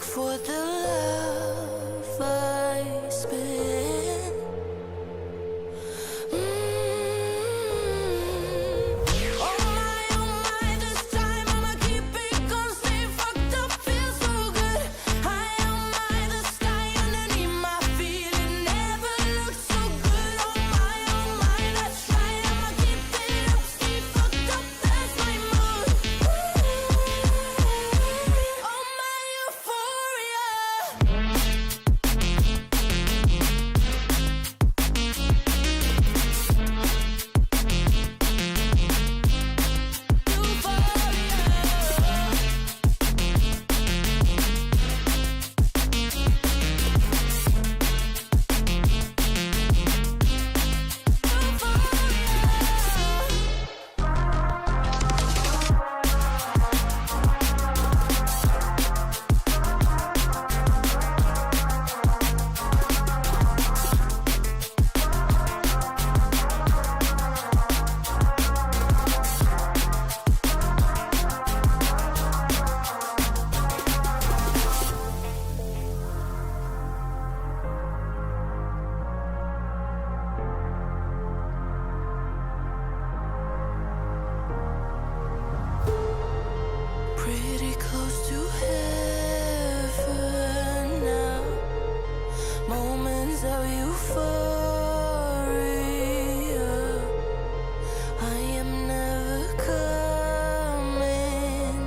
for the love I spent. Oh my, this time I'ma keep it gonna stay fucked up, feel so good. High oh my, the sky underneath my feet, it never looked so good. Oh my, that's right, I'ma keep it up, stay fucked up, that's my mood. Oh my euphoria. Pretty close to heaven now. Moments of euphoria. I am never coming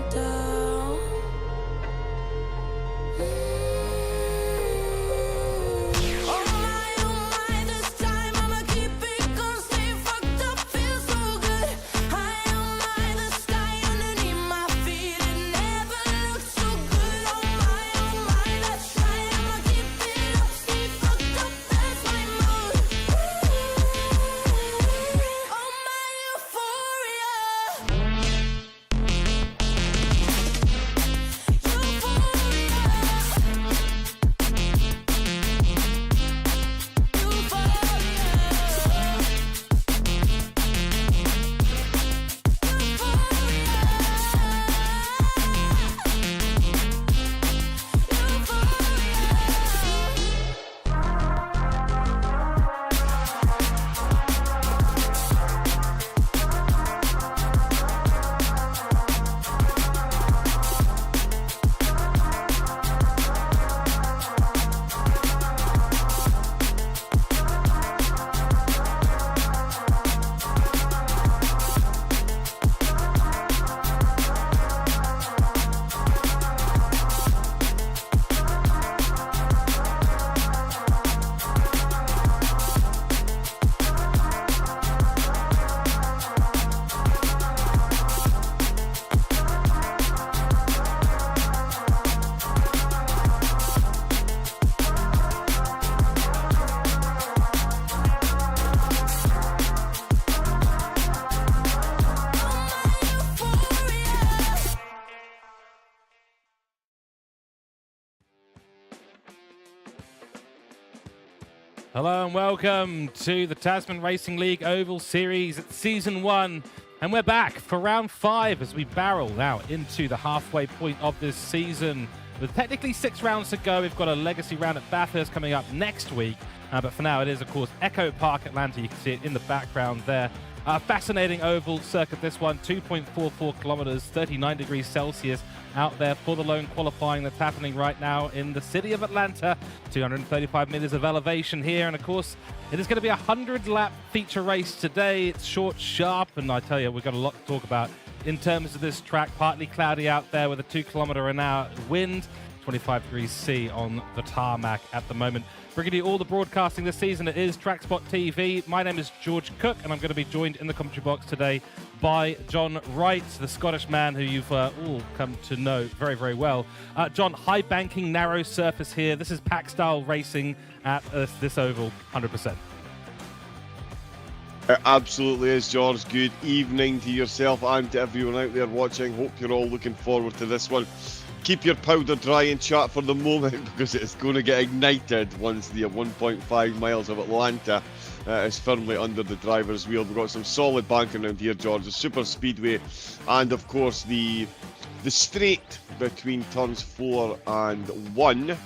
down. Oh my, this time I'ma keep it gonna stay fucked up, feel so good. High oh my, the sky underneath my feet, it never looked so good. Oh my, that's right, I'ma keep it up, stay fucked up, that's my mood. Oh my euphoria. Hello and welcome to the Tasman Racing League Oval Series Season 1. And we're back for round 5 as we barrel now into the halfway point of this season. With technically 6 rounds to go, we've got a legacy round at Bathurst coming up next week. But for now, it is, of course, Echo Park, Atlanta. You can see it in the background there. Fascinating oval circuit, this one, 2.44 kilometers, 39 degrees Celsius out there for the lone qualifying that's happening right now in the city of Atlanta. 235 meters of elevation here, and of course, it is going to be a 100-lap feature race today. It's short, sharp, and I tell you, we've got a lot to talk about in terms of this track. Partly cloudy out there with a 2-kilometer-an-hour wind, 25 degrees C on the tarmac at the moment. Bringing you all the broadcasting this season, it is TrackSpotTV. My name is George Cooke, and I'm going to be joined in the commentary box today by John Wright, the Scottish man who you've all come to know very, very well. John, high banking, narrow surface here. This is pack-style racing at this oval, 100%. It absolutely is, George. Good evening to yourself and to everyone out there watching. Hope you're all looking forward to this one. Keep your powder dry and chat for the moment, because it's going to get ignited once the 1.5 miles of Atlanta is firmly under the driver's wheel. We've got some solid banking around here, George. The super speedway, and of course the The straight between turns 4 and 1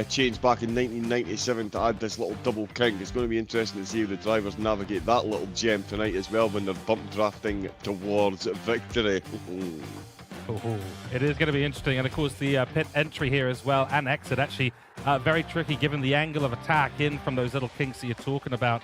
changed back in 1997 to add this little double kink. It's going to be interesting to see how the drivers navigate that little gem tonight as well when they're bump drafting towards victory. Oh, it is going to be interesting. And of course, the pit entry here as well and exit actually very tricky given the angle of attack in from those little kinks that you're talking about.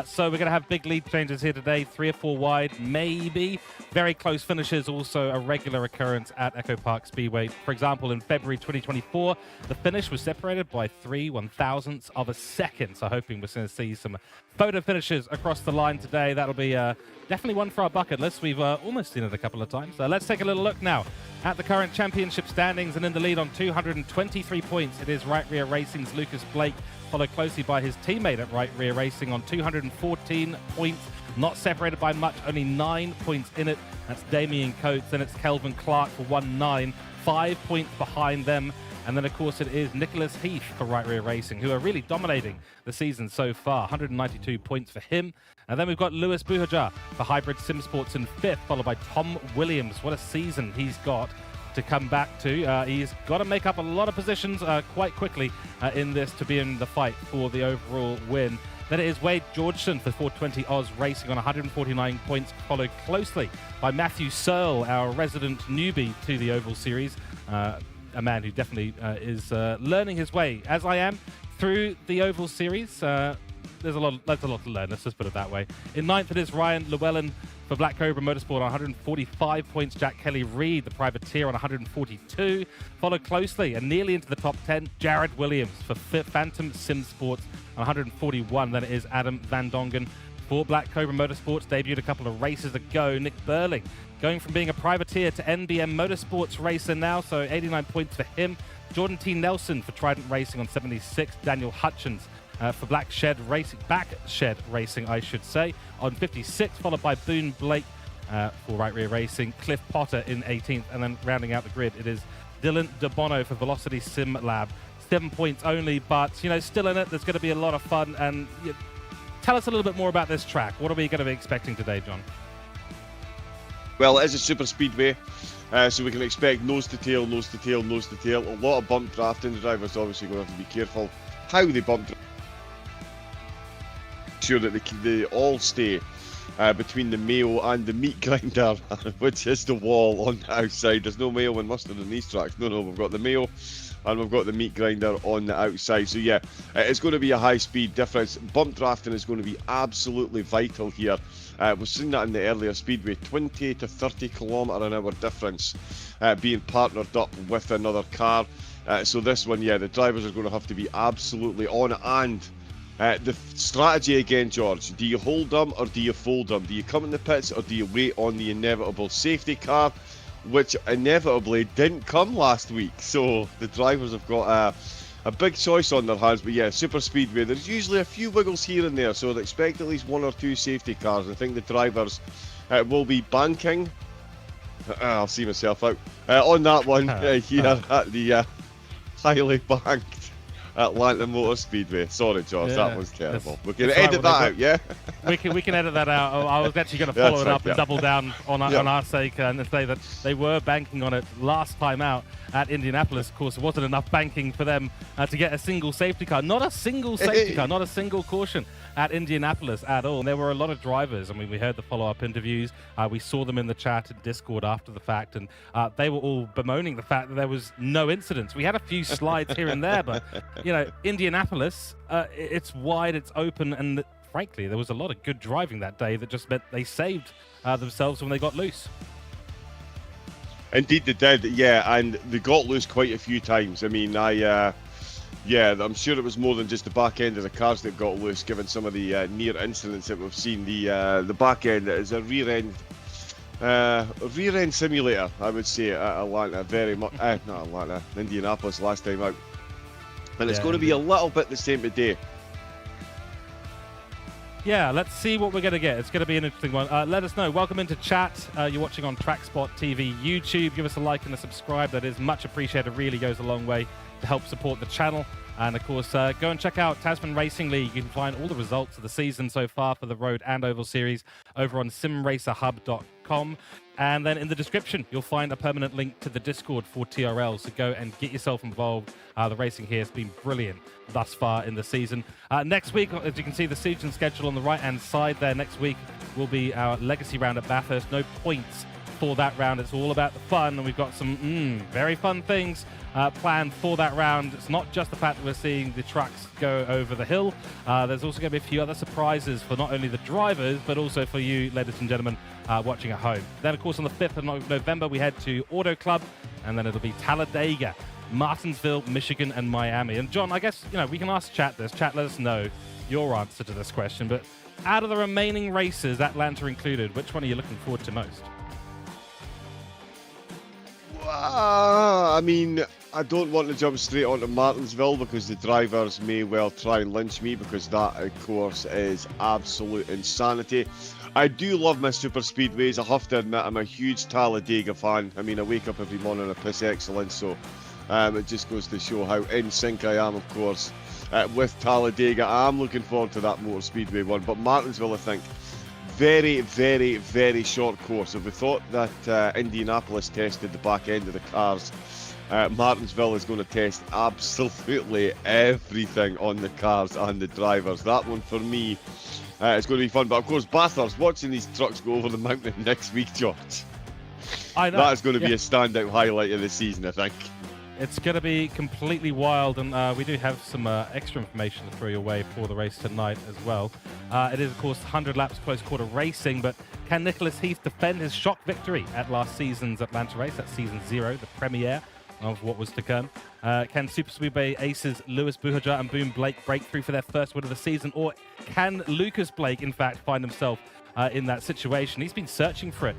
So we're going to have big lead changes here today, 3 or 4 wide, maybe. Very close finishes, also a regular occurrence at Echo Park Speedway. For example, in February 2024, the finish was separated by 3/1000ths of a second. So hoping we're going to see some photo finishes across the line today. That'll be definitely one for our bucket list. We've almost seen it a couple of times. So let's take a little look now at the current championship standings, and in the lead on 223 points, it is Wright Rear Racing's Lucas Blake, followed closely by his teammate at Wright Rear Racing on 214 points, not separated by much, only 9 points in it. That's Damien Coates, then it's Kelvin Clark for 1-9, 5 points behind them. And then, of course, it is Nicholas Heath for Wright Rear Racing, who are really dominating the season so far. 192 points for him. And then we've got Lewis Buhajar for Hybrid Sim Sports in 5th, followed by Tom Williams. What a season he's got to come back to. He's got to make up a lot of positions quite quickly in this to be in the fight for the overall win. Then it is Wade Georgeson for 420 Oz Racing on 149 points, followed closely by Matthew Searle, our resident newbie to the Oval Series. A man who definitely is learning his way, as I am, through the Oval Series. There's a lot to learn, let's just put it that way. In 9th, it is Ryan Llewellyn for Black Cobra Motorsport on 145 points. Jack Kelly-Reid, the privateer, on 142. Followed closely and nearly into the top 10, Jared Williams for Phantom Sim Sports on 141. Then it is Adam Van Dongen for Black Cobra Motorsports, debuted a couple of races ago. Nick Burling going from being a privateer to NBM Motorsports racer now, so 89 points for him. Jordan T. Nelson for Trident Racing on 76. Daniel Hutchins for Back Shed Racing, I should say, on 56, followed by Boone Blake for Wright Rear Racing. Cliff Potter in 18th, and then rounding out the grid, it is Dylan DeBono for Velocity Sim Lab. 7 points only, but, still in it. There's going to be a lot of fun, and tell us a little bit more about this track. What are we going to be expecting today, John? Well, it is a super speedway, so we can expect nose to tail, nose to tail, nose to tail. A lot of bump drafting. The drivers obviously going to have to be careful how they bump draft. Sure that they all stay between the mayo and the meat grinder, which is the wall on the outside. There's no mayo and mustard in these tracks. No, we've got the mayo and we've got the meat grinder on the outside. So yeah, it's going to be a high speed difference. Bump drafting is going to be absolutely vital here. We've seen that in the earlier speedway, 20 to 30 km/h difference being partnered up with another car. So this one, yeah, the drivers are going to have to be absolutely on. And the strategy again, George, do you hold them or do you fold them? Do you come in the pits or do you wait on the inevitable safety car, which inevitably didn't come last week? So the drivers have got a big choice on their hands. But yeah, super speedway, there's usually a few wiggles here and there, so I'd expect at least 1 or 2 safety cars. I think the drivers will be banking. I'll see myself out on that one here at the highly banked Atlanta Motor Speedway. Sorry, Josh, that was terrible. We can edit that out, yeah? We can edit that out. I was actually going to follow it up and double down on our sake and say that they were banking on it last time out at Indianapolis. Of course, it wasn't enough banking for them to get a single safety car. Not a single safety car, not a single caution at Indianapolis at all. And there were a lot of drivers. I mean, we heard the follow-up interviews. We saw them in the chat and Discord after the fact, and they were all bemoaning the fact that there was no incidents. We had a few slides here and there, but, Indianapolis, it's wide, it's open, and frankly, there was a lot of good driving that day that just meant they saved themselves when they got loose. Indeed they did, yeah, and they got loose quite a few times. I mean, I'm sure it was more than just the back end of the cars that got loose, given some of the near incidents that we've seen. The back end is a rear end simulator, I would say, at Atlanta. Very much, not Atlanta, Indianapolis last time out, and it's going to be a little bit the same today. Yeah, let's see what we're going to get. It's going to be an interesting one. Let us know. Welcome into chat. You're watching on TrackSpotTV YouTube. Give us a like and a subscribe. That is much appreciated. It really goes a long way to help support the channel. And, of course, go and check out Tasman Racing League. You can find all the results of the season so far for the Road and Oval Series over on simracerhub.com. TrackSpotTV.com. And then in the description, you'll find a permanent link to the Discord for TRL. So go and get yourself involved. The racing here has been brilliant thus far in the season. Next week, as you can see, the season schedule on the right-hand side there. Next week will be our Legacy round at Bathurst. No points for that round. It's all about the fun, and we've got some very fun things planned for that round. It's not just the fact that we're seeing the trucks go over the hill. There's also going to be a few other surprises for not only the drivers, but also for you, ladies and gentlemen, watching at home. Then, of course, on the 5th of November, we head to Auto Club, and then it'll be Talladega, Martinsville, Michigan, and Miami. And John, I guess, we can ask chat this. Chat, let us know your answer to this question. But out of the remaining races, Atlanta included, which one are you looking forward to most? I mean, I don't want to jump straight onto Martinsville because the drivers may well try and lynch me, because that, of course, is absolute insanity. I do love my super speedways. I have to admit, I'm a huge Talladega fan. I mean, I wake up every morning and I piss excellence, so it just goes to show how in sync I am, of course, with Talladega. I'm looking forward to that motor speedway one, but Martinsville, I think, very, very, very short course. If we thought that Indianapolis tested the back end of the cars, Martinsville is going to test absolutely everything on the cars and the drivers. That one for me is going to be fun. But of course, Bathurst, watching these trucks go over the mountain next week, George, I know. that is going to be a standout highlight of the season, I think. It's going to be completely wild, and we do have some extra information to throw your way for the race tonight as well. It is, of course, 100 laps close quarter racing, but can Nicholas Heath defend his shock victory at last season's Atlanta race? That's season 0, the premiere of what was to come. Can Super Speedway aces Lewis Buhajar and Boone Blake break through for their first win of the season, or can Lucas Blake, in fact, find himself in that situation? He's been searching for it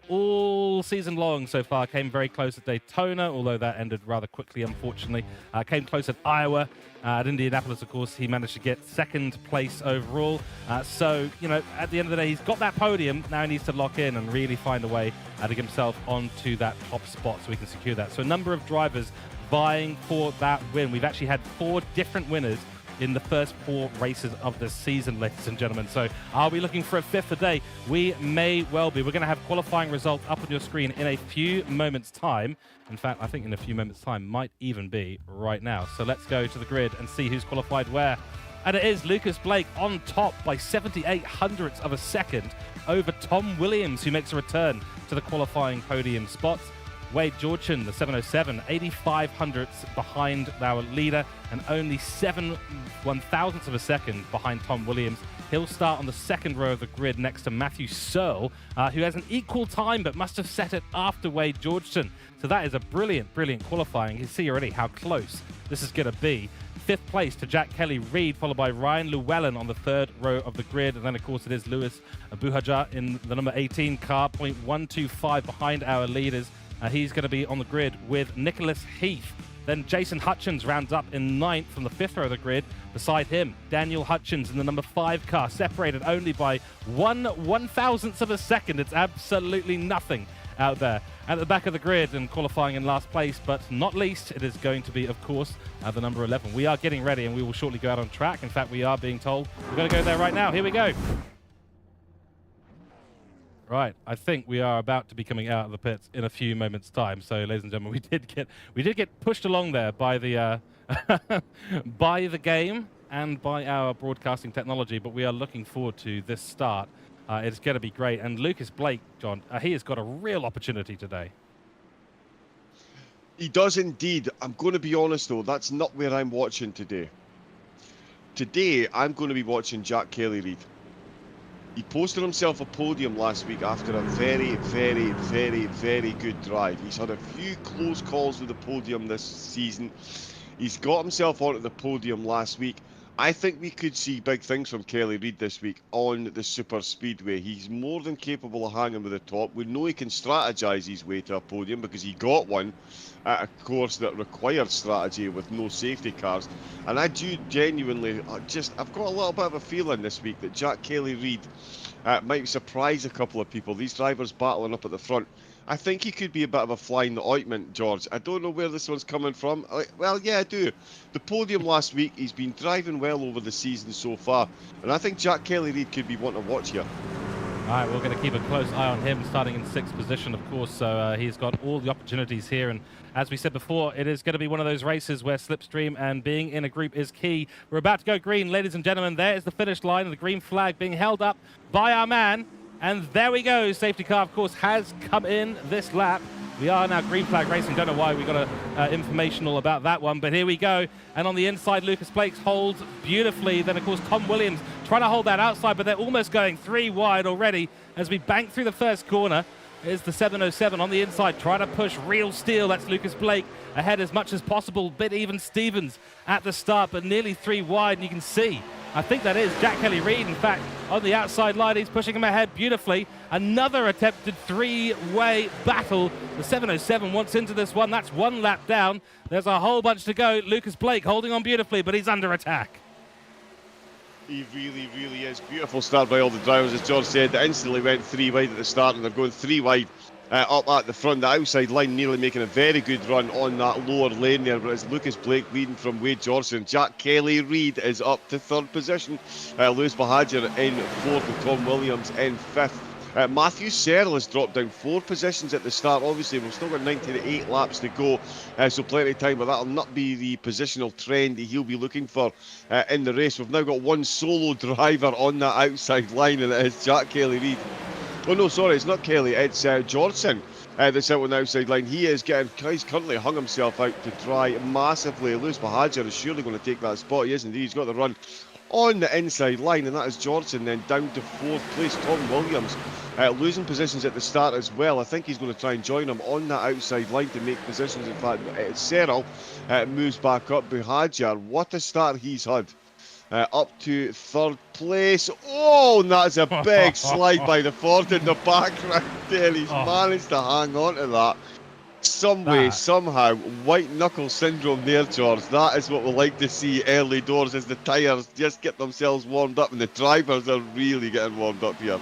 all season long so far. Came very close at Daytona, although that ended rather quickly, unfortunately. Came close at Iowa. At Indianapolis, of course, he managed to get second place overall. So, at the end of the day, he's got that podium. Now he needs to lock in and really find a way to get himself onto that top spot so he can secure that. So a number of drivers vying for that win. We've actually had 4 different winners in the first 4 races of the season, ladies and gentlemen. So are we looking for a 5th today? We may well be. We're going to have qualifying results up on your screen in a few moments' time. In fact, I think in a few moments' time might even be right now. So let's go to the grid and see who's qualified where. And it is Lucas Blake on top by 78 hundredths of a second over Tom Williams, who makes a return to the qualifying podium spots. Wade Georgian, the 707, 85 hundredths behind our leader and only 7 1,000ths of a second behind Tom Williams. He'll start on the second row of the grid next to Matthew Searle, who has an equal time but must have set it after Wade Georgian. So that is a brilliant, brilliant qualifying. You can see already how close this is going to be. 5th place to Jack Kelly-Reid, followed by Ryan Llewellyn on the 3rd row of the grid. And then, of course, it is Lewis Buhajar in the number 18 car, 0.125 behind our leaders. He's going to be on the grid with Nicholas Heath. Then Jason Hutchins rounds up in 9th from the 5th row of the grid. Beside him, Daniel Hutchins in the number 5 car, separated only by 1/1000th of a second. It's absolutely nothing out there. At the back of the grid and qualifying in last place, but not least, it is going to be, of course, the number 11. We are getting ready and we will shortly go out on track. In fact, we are being told we're going to go there right now. Here we go. Right, I think we are about to be coming out of the pits in a few moments' time. So, ladies and gentlemen, we did get pushed along there by the by the game and by our broadcasting technology, but we are looking forward to this start. It's going to be great. And Lucas Blake, John, he has got a real opportunity today. He does indeed. I'm going to be honest, though, that's not where I'm watching today. Today, I'm going to be watching Jack Kelly-Reid. He posted himself a podium last week after a very, very, very, very good drive. He's had a few close calls with the podium this season. He's got himself onto the podium last week. I think we could see big things from Kelly-Reid this week on the super speedway. He's more than capable of hanging with the top. We know he can strategize his way to a podium because he got one at a course that required strategy with no safety cars. And I do genuinely, I've got a little bit of a feeling this week that Jack Kelly-Reid might surprise a couple of people. These drivers battling up at the front. I think he could be a bit of a fly in the ointment, George. I don't know where this one's coming from. Well, yeah, I do. The podium last week, he's been driving well over the season so far. And I think Jack Kelly-Reid could be one to watch here. All right, we're going to keep a close eye on him, starting in 6th position, of course, so he's got all the opportunities here, and as we said before, it is going to be one of those races where slipstream and being in a group is key. We're about to go green, ladies and gentlemen. There is the finish line, and the green flag being held up by our man, and there we go. Safety car, of course, has come in this lap. We are now green flag racing. Don't know why we got informational about that one, but here we go. And on the inside, Lucas Blake holds beautifully. Then, of course, Tom Williams trying to hold that outside, but they're almost going 3 wide already as we bank through the first corner. Here's the 707 on the inside, trying to push real steel. That's Lucas Blake ahead as much as possible. Bit even Stevens at the start, but nearly 3 wide, and you can see, I think that is Jack Kelly-Reid, in fact, on the outside line. He's pushing him ahead beautifully. Another attempted 3-way battle. The 707 wants into this one. That's 1 lap down. There's a whole bunch to go. Lucas Blake holding on beautifully, but he's under attack. He really, really is. Beautiful start by all the drivers, as George said. They instantly went 3 wide at the start, and they're going 3 wide up at the front. The outside line nearly making a very good run on that lower lane there, but it's Lucas Blake leading from Wade Johnson. Jack Kelly-Reid is up to 3rd position. Lewis Bahadur in 4th, with Tom Williams in 5th. Matthew Searle has dropped down 4 positions at the start. Obviously, we've still got 98 laps to go, so plenty of time, but that'll not be the positional trend that he'll be looking for in the race. We've now got 1 solo driver on that outside line, and it is Jack Kelly-Reid. Oh no, sorry, it's not Kelly, it's Johnson that's out on the outside line. He's currently hung himself out to dry massively. Lewis Bahadur is surely going to take that spot. He is indeed. He's got the run on the inside line, and that is Johnson then down to 4th place. Tom Williams losing positions at the start as well. I think he's going to try and join him on that outside line to make positions. In fact, Searle moves back up. Bahadur, what a start he's had. Up to 3rd place. Oh, and that's a big slide by the Ford in the background there. He's managed to hang on to that. Some way, somehow, white knuckle syndrome there, George. That is what we like to see early doors, as the tyres just get themselves warmed up, and the drivers are really getting warmed up here.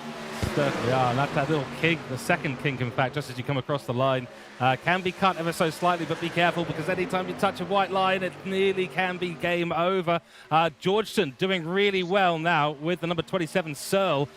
Certainly are, and that's that little kink, the second kink, in fact, just as you come across the line. Can be cut ever so slightly, but be careful, because anytime you touch a white line, it nearly can be game over. Georgeson doing really well now with the number 27 Searle,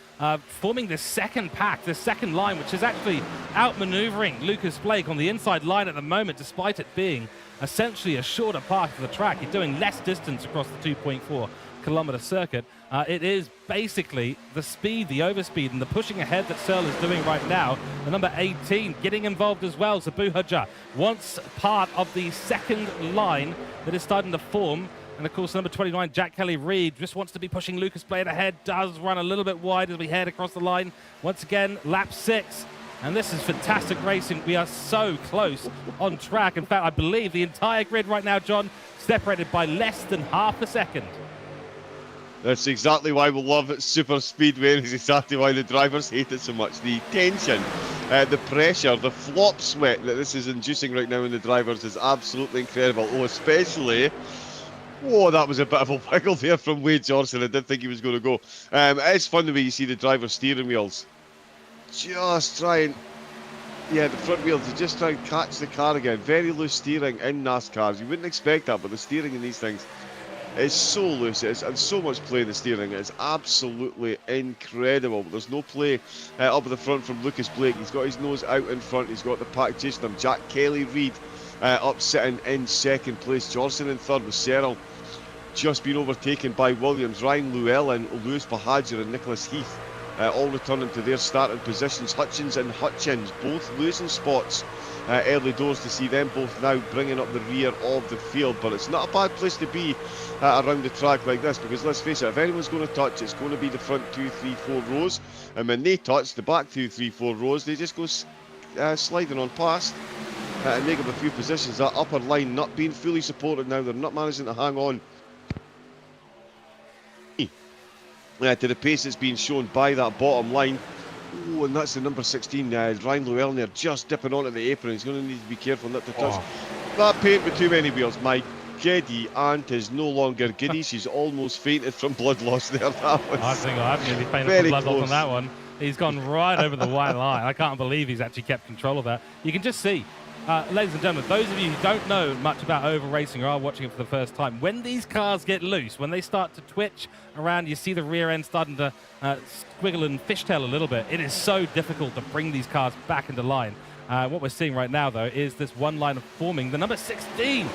forming the second pack, the second line, which is actually outmaneuvering Lucas Blake on the inside line at the moment, despite it being essentially a shorter part of the track. You're doing less distance across the 2.4-kilometer circuit. It is basically the speed, the overspeed, and the pushing ahead that Searle is doing right now. The number 18 getting involved as well. Zabuhaja once part of the second line that is starting to form. And of course, number 29, Jack Kelly-Reid, just wants to be pushing Lucas Blake ahead. Does run a little bit wide as we head across the line. Once again, lap 6. And this is fantastic racing. We are so close on track. In fact, I believe the entire grid right now, John, separated by less than half a second. That's exactly why we love it. Super speedway, and it's exactly why the drivers hate it so much. The tension, the pressure, the flop sweat that this is inducing right now in the drivers is absolutely incredible. Oh, especially... Oh, that was a bit of a wiggle there from Wade Johnson. I didn't think he was going to go. It's fun the way you see the driver's steering wheels. Just try and... Yeah, the front wheels, to just try and catch the car again. Very loose steering in NASCARs. You wouldn't expect that, but the steering in these things is so loose. And so much play in the steering. It's absolutely incredible. But there's no play up at the front from Lucas Blake. He's got his nose out in front. He's got the pack chasing him. Jack Kelly-Reid up sitting in 2nd place. Johnson in 3rd with Searle just been overtaken by Williams. Ryan Llewellyn, Lewis Bahadur and Nicholas Heath all returning to their starting positions. Hutchins and Hutchins both losing spots early doors, to see them both now bringing up the rear of the field. But it's not a bad place to be around the track like this, because let's face it, if anyone's going to touch, it's going to be the front 2, 3, 4 rows, and when they touch the back 2, 3, 4 rows, they just go sliding on past and make up a few positions. That upper line not being fully supported now. They're not managing to hang on to the pace that's being shown by that bottom line. Oh, and that's the number 16, Ryan Llewellyn there, just dipping onto the apron. He's going to need to be careful not to touch that paint with too many wheels. My giddy aunt is no longer giddy. She's almost fainted from blood loss there. That was I think I've nearly fainted from blood loss on that one. He's gone right over the white line. I can't believe he's actually kept control of that. You can just see ladies and gentlemen, those of you who don't know much about oval racing or are watching it for the first time, when these cars get loose, when they start to twitch around, you see the rear end starting to squiggle and fishtail a little bit. It is so difficult to bring these cars back into line. What we're seeing right now, though, is this one line of forming the number 16.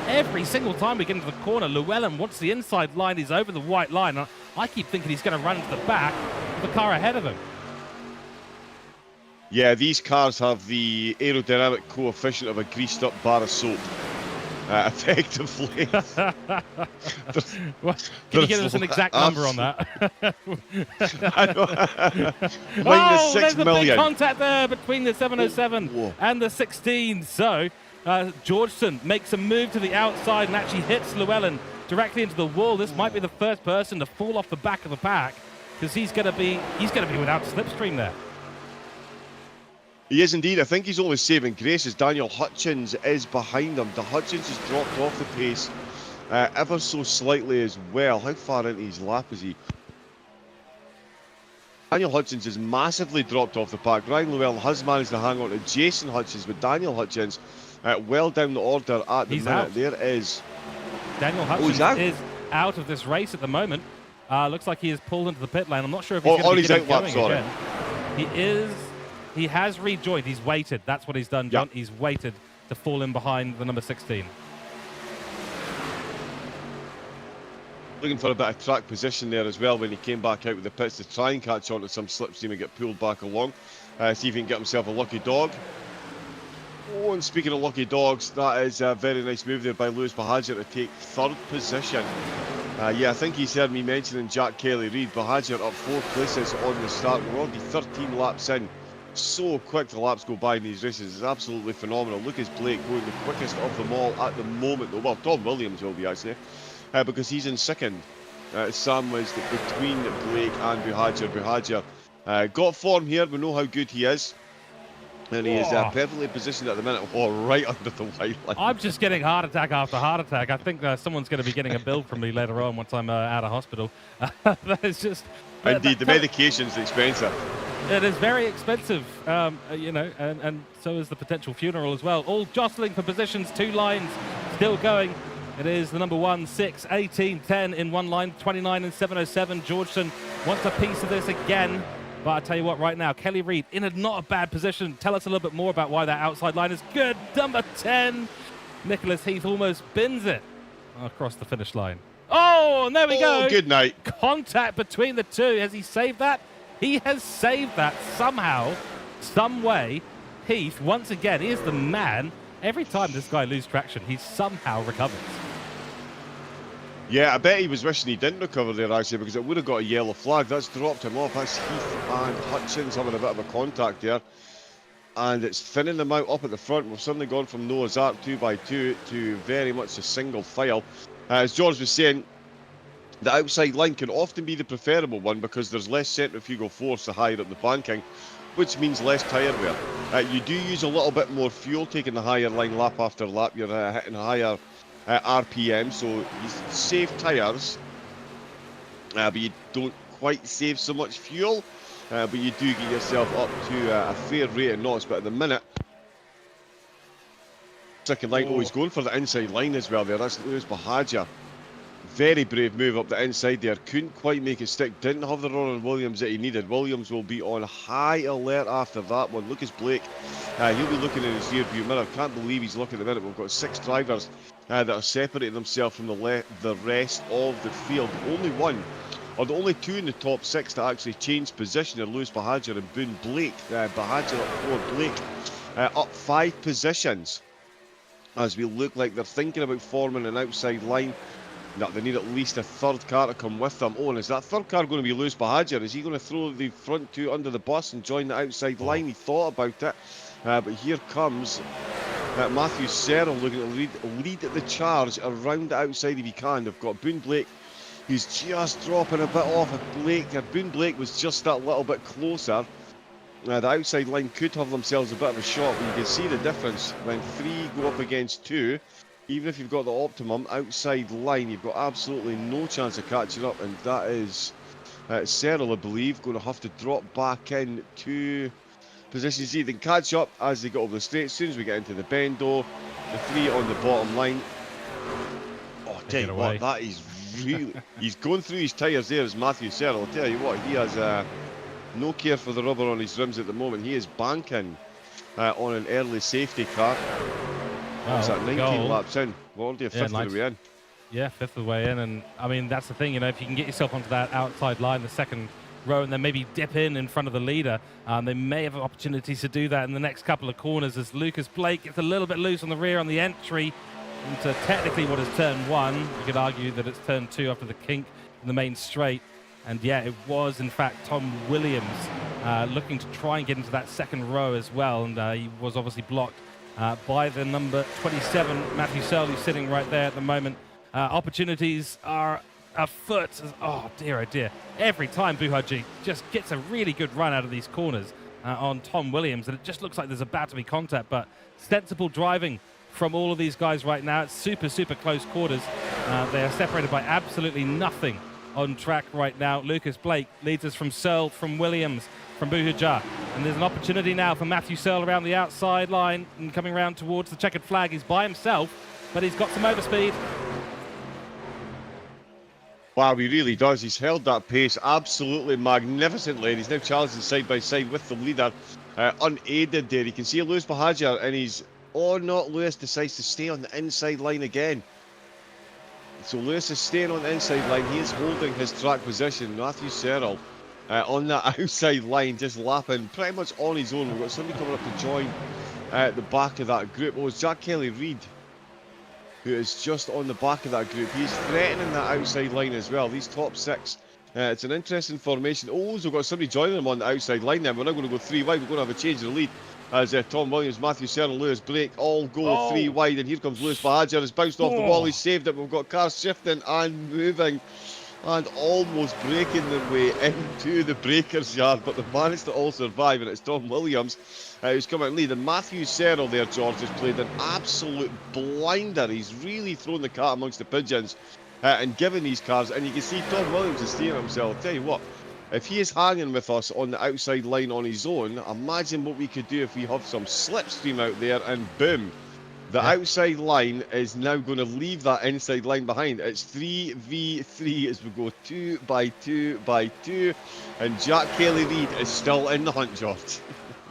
Every single time we get into the corner, Llewellyn wants the inside line. He's over the white line. I keep thinking he's going to run into the back of the car ahead of him. Yeah, these cars have the aerodynamic coefficient of a greased up bar of soap. Effectively. Well, can you give us an exact number on that? Minus 6 there's a million. big contact there between the 707 Whoa. and the 16. So Georgeson makes a move to the outside and actually hits Llewellyn directly into the wall. This might be the first person to fall off the back of the pack because he's going to be without slipstream there. He is indeed. I think he's only saving grace as Daniel Hutchins is behind him. The Hutchins has dropped off the pace ever so slightly as well. How far into his lap is he? Daniel Hutchins has massively dropped off the pack. Ryan Llewellyn has managed to hang on to Jason Hutchins, but Daniel Hutchins well down the order at the minute. Out. There is Daniel Hutchins is out of this race at the moment. Looks like he is pulled into the pit lane. I'm not sure if he's going to get going again. He has rejoined. He's waited. That's what he's done, John. Yep. He's waited to fall in behind the number 16. Looking for a bit of track position there as well when he came back out with the pits to try and catch on to some slipstream and get pulled back along. See if he can get himself a lucky dog. Oh, and speaking of lucky dogs, that is a very nice move there by Lewis Bahadur to take third position. Yeah, I think he's heard me mentioning Jack Kelly-Reid. Bahadur up 4 places on the start. We're already 13 laps in. So quick the laps go by in these races. It's absolutely phenomenal. Lucas Blake going the quickest of them all at the moment. Well, Tom Williams will be actually, because he's in second. Sam was between Blake and Bahadur. Bahadur got form here. We know how good he is. And he is perfectly positioned at the minute. Oh, right under the white line. I'm just getting heart attack after heart attack. I think someone's going to be getting a bill from me later on once I'm out of hospital. That is just... Indeed, the medication's expensive. It is very expensive, you know, and so is the potential funeral as well. All jostling for positions, 2 lines still going. It is the number 1, 6, 18, 10 in one line, 29 and 707. Georgeson wants a piece of this again. But I tell you what, right now, Kelly-Reid in not a bad position. Tell us a little bit more about why that outside line is good. Number 10, Nicholas Heath almost bins it across the finish line. Oh, and there we go. Good night. Contact between the two. Has he saved that? He has saved that somehow, some way. Heath, once again, he is the man. Every time this guy loses traction, he somehow recovers. Yeah, I bet he was wishing he didn't recover there, actually, because it would have got a yellow flag. That's dropped him off. That's Heath and Hutchins having a bit of a contact there. And it's thinning them out up at the front. We've suddenly gone from Noah's Ark 2x2 to very much a single file. As George was saying, the outside line can often be the preferable one because there's less centrifugal force the higher up the banking, which means less tyre wear. You do use a little bit more fuel taking the higher line lap after lap. You're hitting higher RPM, so you save tyres, but you don't quite save so much fuel, but you do get yourself up to a fair rate of knots. But at the minute, second line, he's going for the inside line as well there. That's Lewis Bahadur. Very brave move up the inside there. Couldn't quite make it stick. Didn't have the run on Williams that he needed. Williams will be on high alert after that one. Lucas Blake, he'll be looking in his rear view mirror. Can't believe he's looking at the minute. We've got 6 drivers that are separating themselves from the rest of the field. Only one, or the only 2 in the top 6 that actually changed position are Lewis Bahadur and Boone Blake. Bahadur up 4, Blake up 5 positions. As we look like they're thinking about forming an outside line. No, they need at least a third car to come with them. Oh, and is that third car going to be Lewis Bahadur? Is he going to throw the front 2 under the bus and join the outside line? He thought about it. But here comes Matthew Serrell looking to lead the charge around the outside if he can. They've got Boone Blake, who's just dropping a bit off of Blake. Boone Blake was just that little bit closer. The outside line could have themselves a bit of a shot, but you can see the difference when 3 go up against 2. Even if you've got the optimum outside line, you've got absolutely no chance of catching up, and that is Serrell, I believe, going to have to drop back in to positions. They can catch up as they get over the straight. As soon as we get into the bend, though, the 3 on the bottom line. Oh, tell you what, that is really... he's going through his tyres there as Matthew Searle. I'll tell you what, he has no care for the rubber on his rims at the moment. He is banking on an early safety car. What's that, 19 laps in? What are you, 5th of the way in? Yeah, 5th of the way in. And, I mean, that's the thing, you know, if you can get yourself onto that outside line, the second row, and then maybe dip in front of the leader, they may have opportunities to do that in the next couple of corners as Lucas Blake gets a little bit loose on the rear on the entry into technically what is turn 1. You could argue that it's turn 2 after the kink in the main straight. And yeah, it was in fact Tom Williams looking to try and get into that second row as well, and he was obviously blocked by the number 27, Matthew Searle, who's sitting right there at the moment. Opportunities are afoot. Oh dear. Every time Buhaji just gets a really good run out of these corners on Tom Williams, and it just looks like there's about to be contact, but sensible driving from all of these guys right now. It's super close quarters. They are separated by absolutely nothing on track right now. Lucas Blake leads us from Searle, from Williams, from Buhaja. And there's an opportunity now for Matthew Searle around the outside line and coming around towards the checkered flag. He's by himself, but he's got some overspeed. Wow, he really does. He's held that pace absolutely magnificently. And he's now challenging side by side with the leader, unaided there. You can see Lewis Bahajar, and he's... Oh, not Lewis decides to stay on the inside line again. So Lewis is staying on the inside line. He is holding his track position. Matthew Searle on that outside line, just lapping pretty much on his own. We've got somebody coming up to join the back of that group. Oh, it's Jack Kelly-Reid, who is just on the back of that group. He's threatening that outside line as well. These top 6. It's an interesting formation. Oh, so we've got somebody joining them on the outside line then. We're now going to go 3 wide. We're going to have a change of the lead as Tom Williams, Matthew Searle, Lewis Blake all go 3 wide. And here comes Lewis Bahajar. It's bounced off the wall. He's saved it. We've got cars shifting and moving and almost breaking their way into the breakers yard, but they've managed to all survive, and it's Tom Williams who's come out and lead. And Matthew Searle there, George, has played an absolute blinder. He's really thrown the cat amongst the pigeons and given these cars, and you can see Tom Williams is steering himself. I'll tell you what, if he is hanging with us on the outside line on his own, imagine what we could do if we have some slipstream out there, and boom, the outside line is now going to leave that inside line behind. It's 3v3 as we go 2 by 2 by 2, and Jack Kelly-Reid is still in the hunt, George.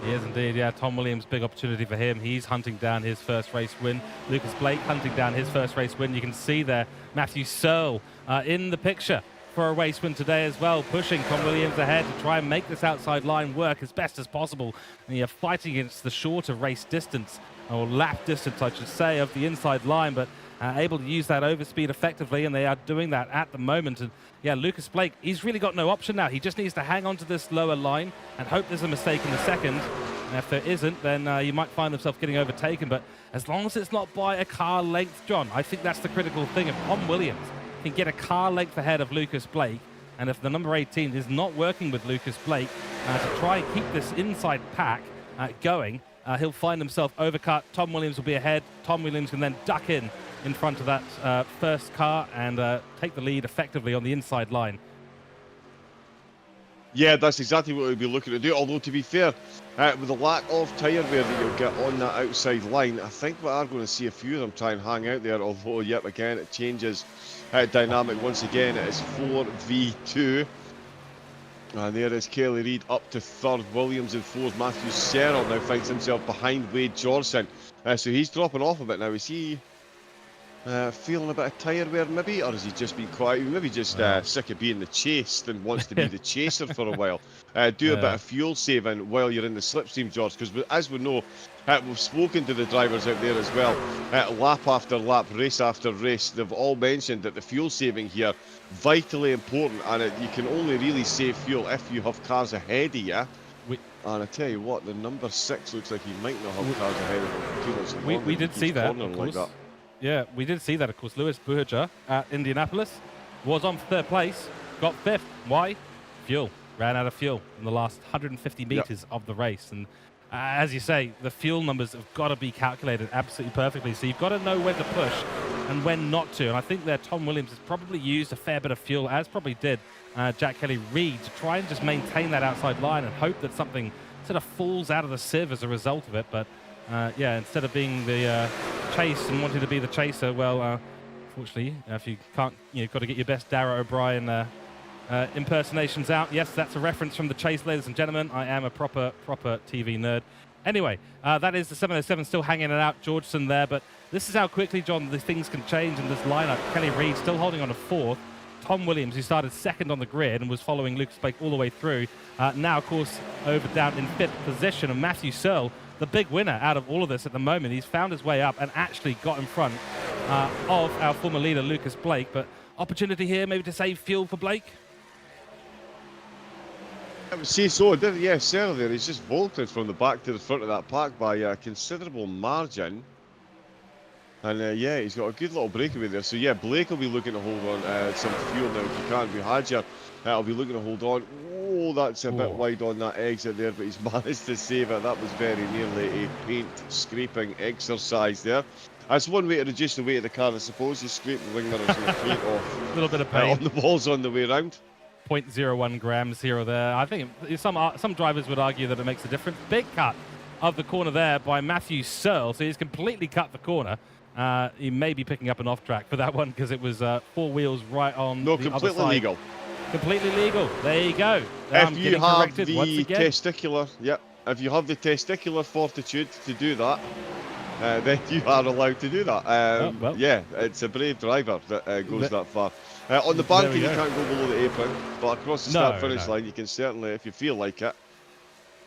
He is indeed, yeah. Tom Williams, big opportunity for him. He's hunting down his first race win. Lucas Blake hunting down his first race win. You can see there Matthew Searle in the picture for a race win today as well, pushing Tom Williams ahead to try and make this outside line work as best as possible. And you're fighting against the shorter race distance, or lap distance I should say, of the inside line, but able to use that overspeed effectively, and they are doing that at the moment. And yeah, Lucas Blake, he's really got no option now. He just needs to hang on to this lower line and hope there's a mistake in the second. And if there isn't, then you might find himself getting overtaken. But as long as it's not by a car length, John, I think that's the critical thing. If Tom Williams can get a car length ahead of Lucas Blake, and if the number 18 is not working with Lucas Blake to try and keep this inside pack going, he'll find himself overcut. Tom Williams will be ahead. Tom Williams can then duck in front of that first car and take the lead effectively on the inside line. Yeah, that's exactly what we'll be looking to do. Although, to be fair, with the lack of tyre wear that you'll get on that outside line, I think we are going to see a few of them try and hang out there. Although, yep, again, it changes dynamic once again. It is 4v2. And there is Kelly-Reid up to 3rd. Williams in 4th. Matthew Searle now finds himself behind Wade Johnson. So he's dropping off a bit now. Is he feeling a bit of tyre wear maybe? Or has he just been quiet? Maybe just sick of being the chased and wants to be the chaser for a while. Do a bit of fuel saving while you're in the slipstream, George. Because as we know, we've spoken to the drivers out there as well. Lap after lap, race after race, they've all mentioned that the fuel saving here vitally important, and you can only really save fuel if you have cars ahead of you. And I tell you what, the number 6 looks like he might not have cars ahead of him. We did see that, of course. Like that. Yeah, we did see that, of course. Lewis Buhaja at Indianapolis was on 3rd place, got 5th. Why? Fuel. Ran out of fuel in the last 150 meters of the race. And as you say, the fuel numbers have got to be calculated absolutely perfectly. So you've got to know when to push and when not to. And I think that Tom Williams has probably used a fair bit of fuel, as probably did Jack Kelly-Reid, to try and just maintain that outside line and hope that something sort of falls out of the sieve as a result of it. But yeah, instead of being the chase and wanting to be the chaser, well, fortunately, if you can't, you've got to get your best Darragh O'Brien impersonations out. Yes, that's a reference from The Chase, ladies and gentlemen. I am a proper TV nerd. Anyway, that is the 707 still hanging it out, Georgeson there, but this is how quickly, John, the things can change in this lineup. Kelly Reid still holding on to 4th. Tom Williams, who started 2nd on the grid and was following Lucas Blake all the way through, now, of course, over down in 5th position. And Matthew Searle, the big winner out of all of this at the moment, he's found his way up and actually got in front of our former leader, Lucas Blake. But opportunity here maybe to save fuel for Blake? I would say so, didn't yeah, Searle there. He's just vaulted from the back to the front of that pack by a considerable margin. And yeah, he's got a good little breakaway there. So yeah, Blake will be looking to hold on some fuel now if he can. Buhagiar will be looking to hold on. Oh, that's a bit wide on that exit there, but he's managed to save it. That was very nearly a paint scraping exercise there. That's one way to reduce the weight of the car, I suppose. You scrape the wing mirrors and the paint off. A little bit of pain on the walls on the way round. 0.01 grams here or there. I think some drivers would argue that it makes a difference. Big cut of the corner there by Matthew Searle. So he's completely cut the corner. He may be picking up an off track for that one because it was 4 wheels right on the other side. No, completely legal. Completely legal. There you go. If you have the testicular, if you have the testicular fortitude to do that, then you are allowed to do that. Yeah, it's a brave driver that goes that far. On the banking, you can't go below the apron, but across the start-finish line, you can certainly, if you feel like it,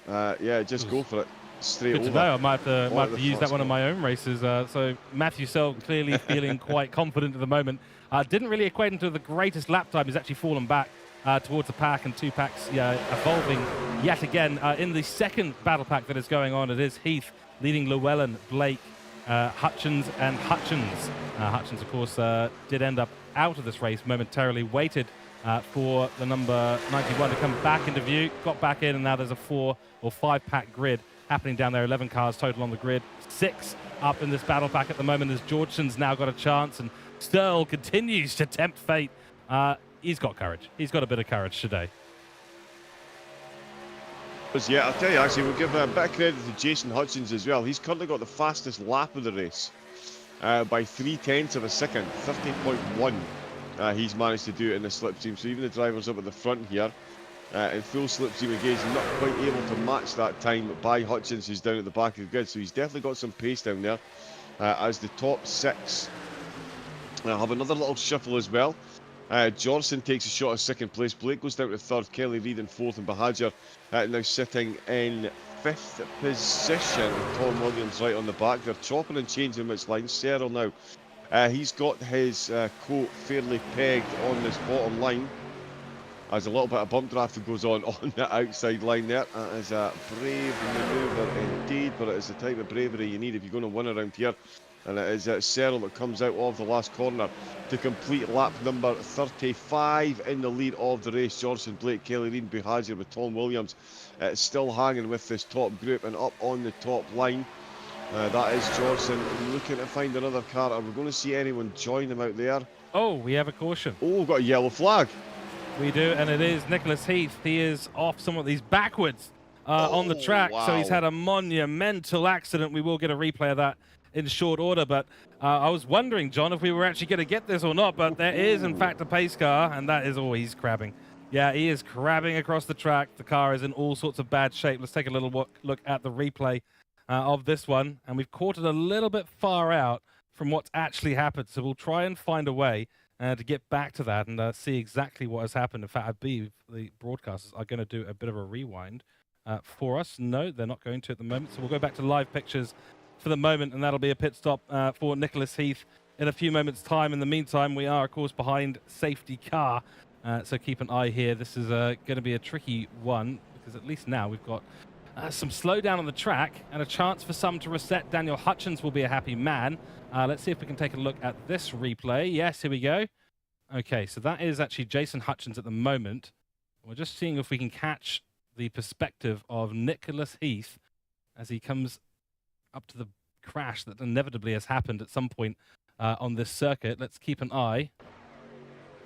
yeah, just go for it. Straight Good over. to know. I might have to use that one in my own races. So Matthew Searle clearly feeling quite confident at the moment. Didn't really equate into the greatest lap time. He's actually fallen back towards the pack, and 2 packs evolving yet again. In the second battle pack that is going on, it is Heath leading Llewellyn, Blake, Hutchins and Hutchins. Hutchins, of course, did end up out of this race momentarily, waited for the number 91 to come back into view, got back in, and now there's a 4 or 5 pack grid happening down there. 11 cars total on the grid, 6 up in this battle pack at the moment as Georgeson's now got a chance, and Searle continues to tempt fate. He's got courage. He's got a bit of courage today. Yeah, I'll tell you, actually, we'll give a bit of credit to Jason Hutchins as well. He's currently got the fastest lap of the race by 0.3 of a second, 13.1. He's managed to do it in the slipstream. So even the drivers up at the front here, in full slipstream engaged, not quite able to match that time by Hutchins, who's down at the back of the grid. So he's definitely got some pace down there. As the top 6 have another little shuffle as well. Johnson takes a shot at 2nd place. Blake goes down to 3rd. Kelly Reid in 4th, and Buhagiar now sitting in 5th position. Tom Williams right on the back. They're chopping and changing which line. Searle now. He's got his coat fairly pegged on this bottom line. As a little bit of bump drafting goes on the outside line there. That is a brave manoeuvre indeed, but it is the type of bravery you need if you're going to win around here. And it is Searle that comes out of the last corner to complete lap number 35 in the lead of the race. Johnson, Blake, Kelly Reid, Buhagiar with Tom Williams still hanging with this top group, and up on the top line. That is Johnson looking to find another car. Are we going to see anyone join them out there? Oh, we have a caution. Oh, we've got a yellow flag. We do, and it is Nicholas Heath. He is off some of these backwards on the track, so he's had a monumental accident. We will get a replay of that in short order, but I was wondering, John, if we were actually going to get this or not, but there is, in fact, a pace car, and that is he's crabbing. Yeah, he is crabbing across the track. The car is in all sorts of bad shape. Let's take a little look at the replay of this one, and we've caught it a little bit far out from what's actually happened, so we'll try and find a way to get back to that and see exactly what has happened. In fact, I believe the broadcasters are going to do a bit of a rewind for us. No, they're not going to at the moment, so we'll go back to live pictures for the moment, and that'll be a pit stop for Nicholas Heath in a few moments' time. In the meantime, we are, of course, behind safety car, so keep an eye here. This is going to be a tricky one, because at least now we've got some slowdown on the track and a chance for some to reset. Daniel Hutchins will be a happy man. Let's see if we can take a look at this replay. Yes, here we go. Okay, so that is actually Jason Hutchins at the moment. We're just seeing if we can catch the perspective of Nicholas Heath as he comes up to the crash that inevitably has happened at some point on this circuit. Let's keep an eye.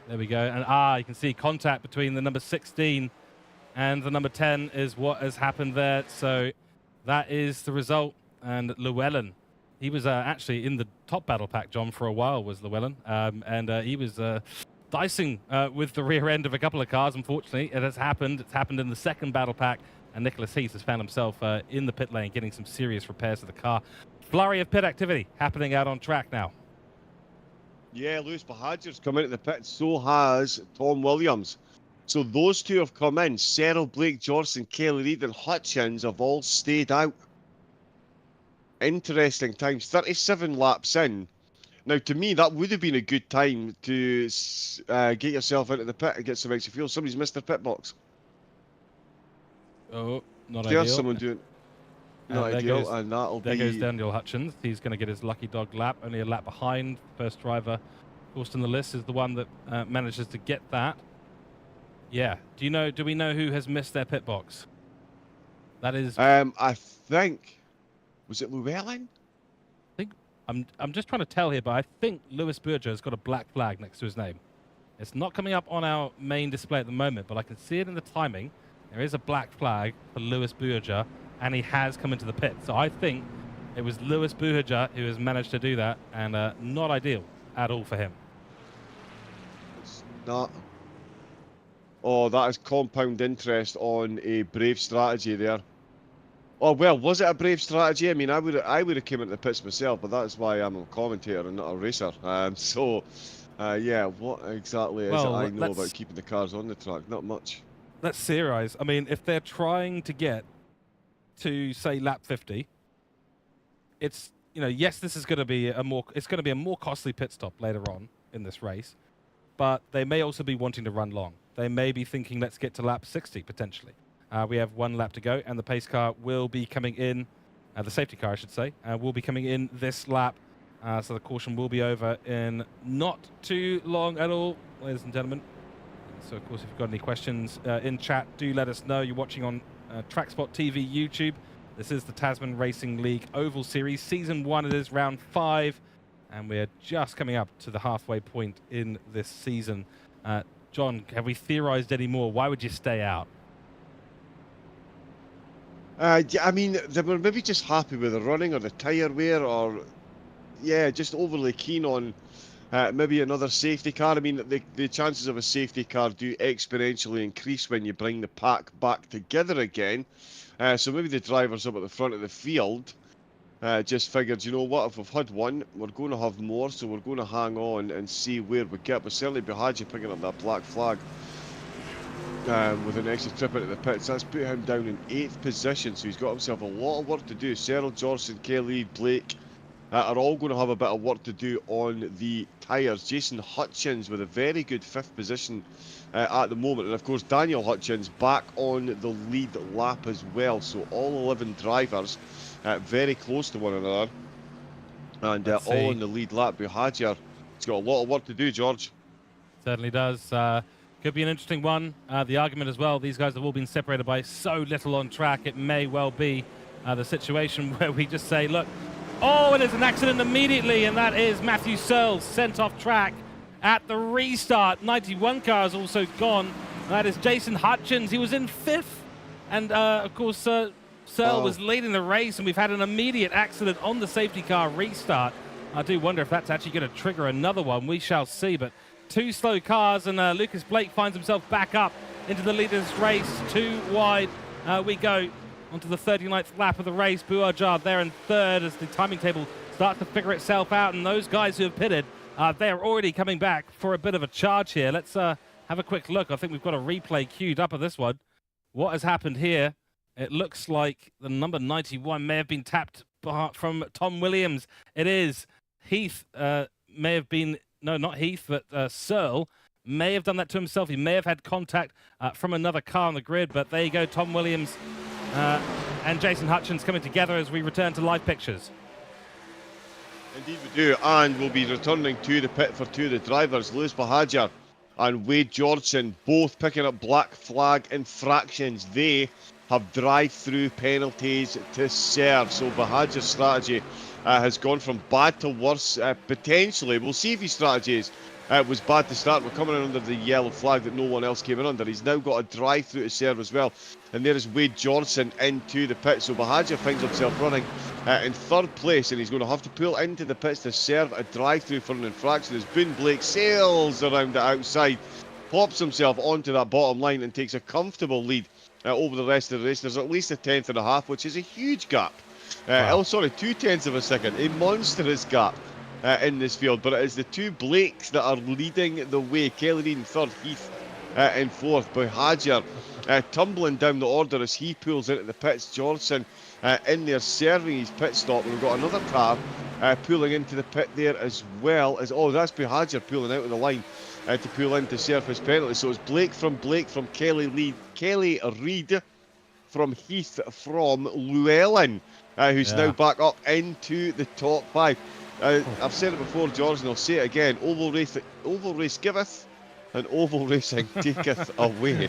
There we go. And you can see contact between the number 16 And the number 10 is what has happened there. So that is the result. And Llewellyn, he was actually in the top battle pack, John, for a while, was Llewellyn. And he was dicing with the rear end of a couple of cars. Unfortunately, it has happened. It's happened in the second battle pack. And Nicholas Heath has found himself in the pit lane, getting some serious repairs to the car. Flurry of pit activity happening out on track now. Yeah, Lewis Bahadjer's come into the pit, so has Tom Williams. So those two have come in. Cyril, Blake, Johnson, Kelly Reid and Hutchins have all stayed out. Interesting times, 37 laps in. Now, to me, that would have been a good time to get yourself into the pit and get some extra fuel. Somebody's missed their pit box. Oh, not There's ideal. someone doing not ideal, and that'll be... There goes Daniel Hutchins. He's going to get his lucky dog lap, only a lap behind. First driver, Austin the list, is the one that manages to get that. Yeah. Do we know who has missed their pit box? That is... I think... Was it Llewellyn? I think... I'm just trying to tell here, but I think Lewis Burger has got a black flag next to his name. It's not coming up on our main display at the moment, but I can see it in the timing. There is a black flag for Lewis Burger, and he has come into the pit. So I think it was Lewis Burger who has managed to do that, and not ideal at all for him. It's not. Oh, that is compound interest on a brave strategy there. Oh well, was it a brave strategy? I mean, I would have came into the pits myself, but that's why I'm a commentator and not a racer. Yeah, what exactly is it I know about keeping the cars on the track? Not much. Let's theorize. I mean, if they're trying to get to say lap 50, it's, you know, yes, this is going to be a more costly pit stop later on in this race, but they may also be wanting to run long. They may be thinking, let's get to lap 60 potentially. We have one lap to go, and the pace car will be coming in, the safety car, I should say, will be coming in this lap. So the caution will be over in not too long at all, ladies and gentlemen. So, of course, if you've got any questions in chat, do let us know. You're watching on TrackSpotTV YouTube. This is the Tasman Racing League Oval Series. Season 1, it is round 5. And we're just coming up to the halfway point in this season. John, have we theorized any more? Why would you stay out? I mean, they were maybe just happy with the running or the tyre wear, or, yeah, just overly keen on maybe another safety car. I mean, the chances of a safety car do exponentially increase when you bring the pack back together again. So maybe the drivers up at the front of the field just figured, you know what, if we've had one, we're going to have more, so we're going to hang on and see where we get. But certainly Bahadjer picking up that black flag with an extra trip into the pits, that's put him down in 8th position, so he's got himself a lot of work to do. Cyril, Johnson, Kelly, Blake are all going to have a bit of work to do on the tyres. Jason Hutchins with a very good 5th position at the moment, and of course Daniel Hutchins back on the lead lap as well, so all 11 drivers very close to one another, and all on the lead lap. Bahadjer, he's got a lot of work to do, George. Certainly does. Could be an interesting one. The argument as well, these guys have all been separated by so little on track. It may well be the situation where we just say, look, oh, it is an accident immediately, and that is Matthew Searles sent off track at the restart. 91 car is also gone. That is Jason Hutchins. He was in 5th. And, of course, Searle was leading the race, and we've had an immediate accident on the safety car restart. I do wonder if that's actually going to trigger another one. We shall see, but 2 slow cars, and Lucas Blake finds himself back up into the leader's race. 2 wide we go onto the 39th lap of the race. Bahadjer there in 3rd as the timing table starts to figure itself out, and those guys who have pitted, they're already coming back for a bit of a charge here. Let's have a quick look. I think we've got a replay queued up of this one. What has happened here? It looks like the number 91 may have been tapped from Tom Williams. It is. Heath may have been... No, not Heath, but Searle may have done that to himself. He may have had contact from another car on the grid, but there you go, Tom Williams and Jason Hutchins coming together as we return to live pictures. Indeed we do, and we'll be returning to the pit for 2 of the drivers. Lewis Bahadjer and Wade Georgeson both picking up black flag infractions. They have drive-through penalties to serve, so Bahadjer's strategy has gone from bad to worse, potentially. We'll see if his strategy was bad to start. We're coming in under the yellow flag that no one else came in under. He's now got a drive through to serve as well. And there is Wade Johnson into the pit. So Bahagia finds himself running in third place, and he's going to have to pull into the pits to serve a drive through for an infraction as Boone Blake sails around the outside, pops himself onto that bottom line and takes a comfortable lead over the rest of the race. There's at least a 1/10.5, which is a huge gap. Wow. Oh, sorry, 0.2 of a second. A monstrous gap in this field. But it is the two Blakes that are leading the way. Kelly Reid in third, Heath in fourth. Bahagia tumbling down the order as he pulls into the pits. Johnson in there serving his pit stop. And we've got another car pulling into the pit there as well. Oh, that's Bahagia pulling out of the line to pull in to serve his penalty. So it's Blake from Kelly Reid from Heath from Llewellyn, who's now back up into the top 5. I've said it before, George, and I'll say it again. Oval race giveth, and oval racing taketh away.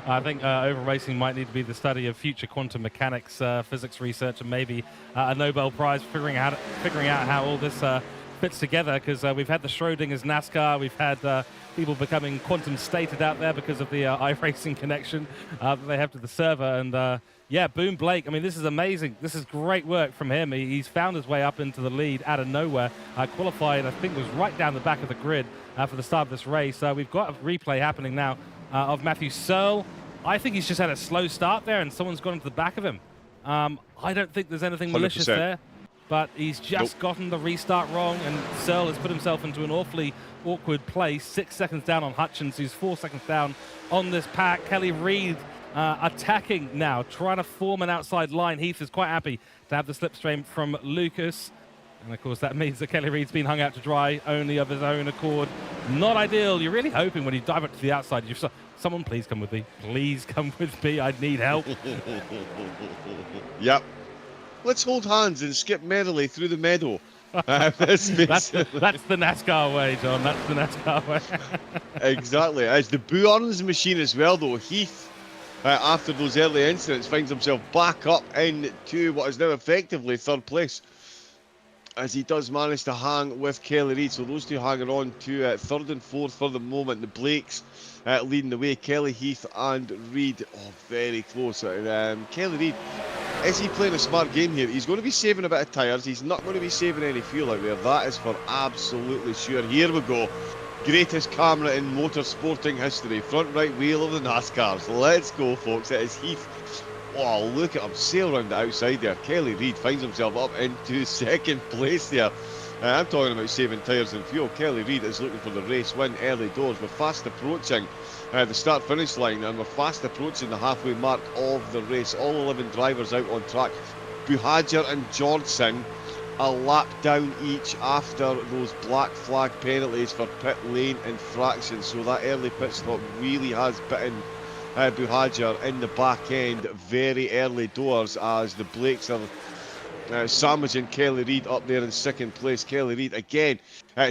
I think oval racing might need to be the study of future quantum mechanics, physics research, and maybe a Nobel Prize figuring out how all this fits together, because we've had the Schrodinger's NASCAR, we've had people becoming quantum stated out there because of the iRacing connection that they have to the server. And yeah, Boone Blake, I mean, this is amazing. This is great work from him. He's found his way up into the lead out of nowhere. Qualified, I think, was right down the back of the grid for the start of this race. We've got a replay happening now of Matthew Searle. I think he's just had a slow start there, and someone's gone into the back of him. I don't think there's anything malicious 100%. there, but he's just gotten the restart wrong, and Searle has put himself into an awfully awkward place. 6 seconds down on Hutchins, who's 4 seconds down on this pack. Kelly Reid attacking now, trying to form an outside line. Heath is quite happy to have the slipstream from Lucas. And, of course, that means that Kelly Reid's been hung out to dry only of his own accord. Not ideal. You're really hoping when you dive up to the outside, someone please come with me. Please come with me. I need help. Yep. Let's hold hands and skip merrily through the meadow. That's the NASCAR way, John. That's the NASCAR way. Exactly. As the Burns machine as well, though, Heath, after those early incidents, finds himself back up into what is now effectively third place, as he does manage to hang with Kelly Reid. So those two hanging on to third and fourth for the moment. The Blakes leading the way. Kelly, Heath and Reid. Oh, very close. Kelly Reid, is he playing a smart game here? He's going to be saving a bit of tyres. He's not going to be saving any fuel out there. That is for absolutely sure. Here we go. Greatest camera in motorsporting history. Front right wheel of the NASCARs. Let's go, folks. It is Heath. Oh, look at him sail around the outside there. Kelly Reid finds himself up into second place there. I'm talking about saving tyres and fuel. Kelly Reid is looking for the race win early doors. We're fast approaching the start-finish line, and we're fast approaching the halfway mark of the race. All 11 drivers out on track. Bahagia and Johnson a lap down each after those black flag penalties for pit lane infractions. So that early pit stop really has bitten Bahagia in the back end very early doors, as the Blakes are sandwiching Kelly Reid up there in second place. Kelly Reid again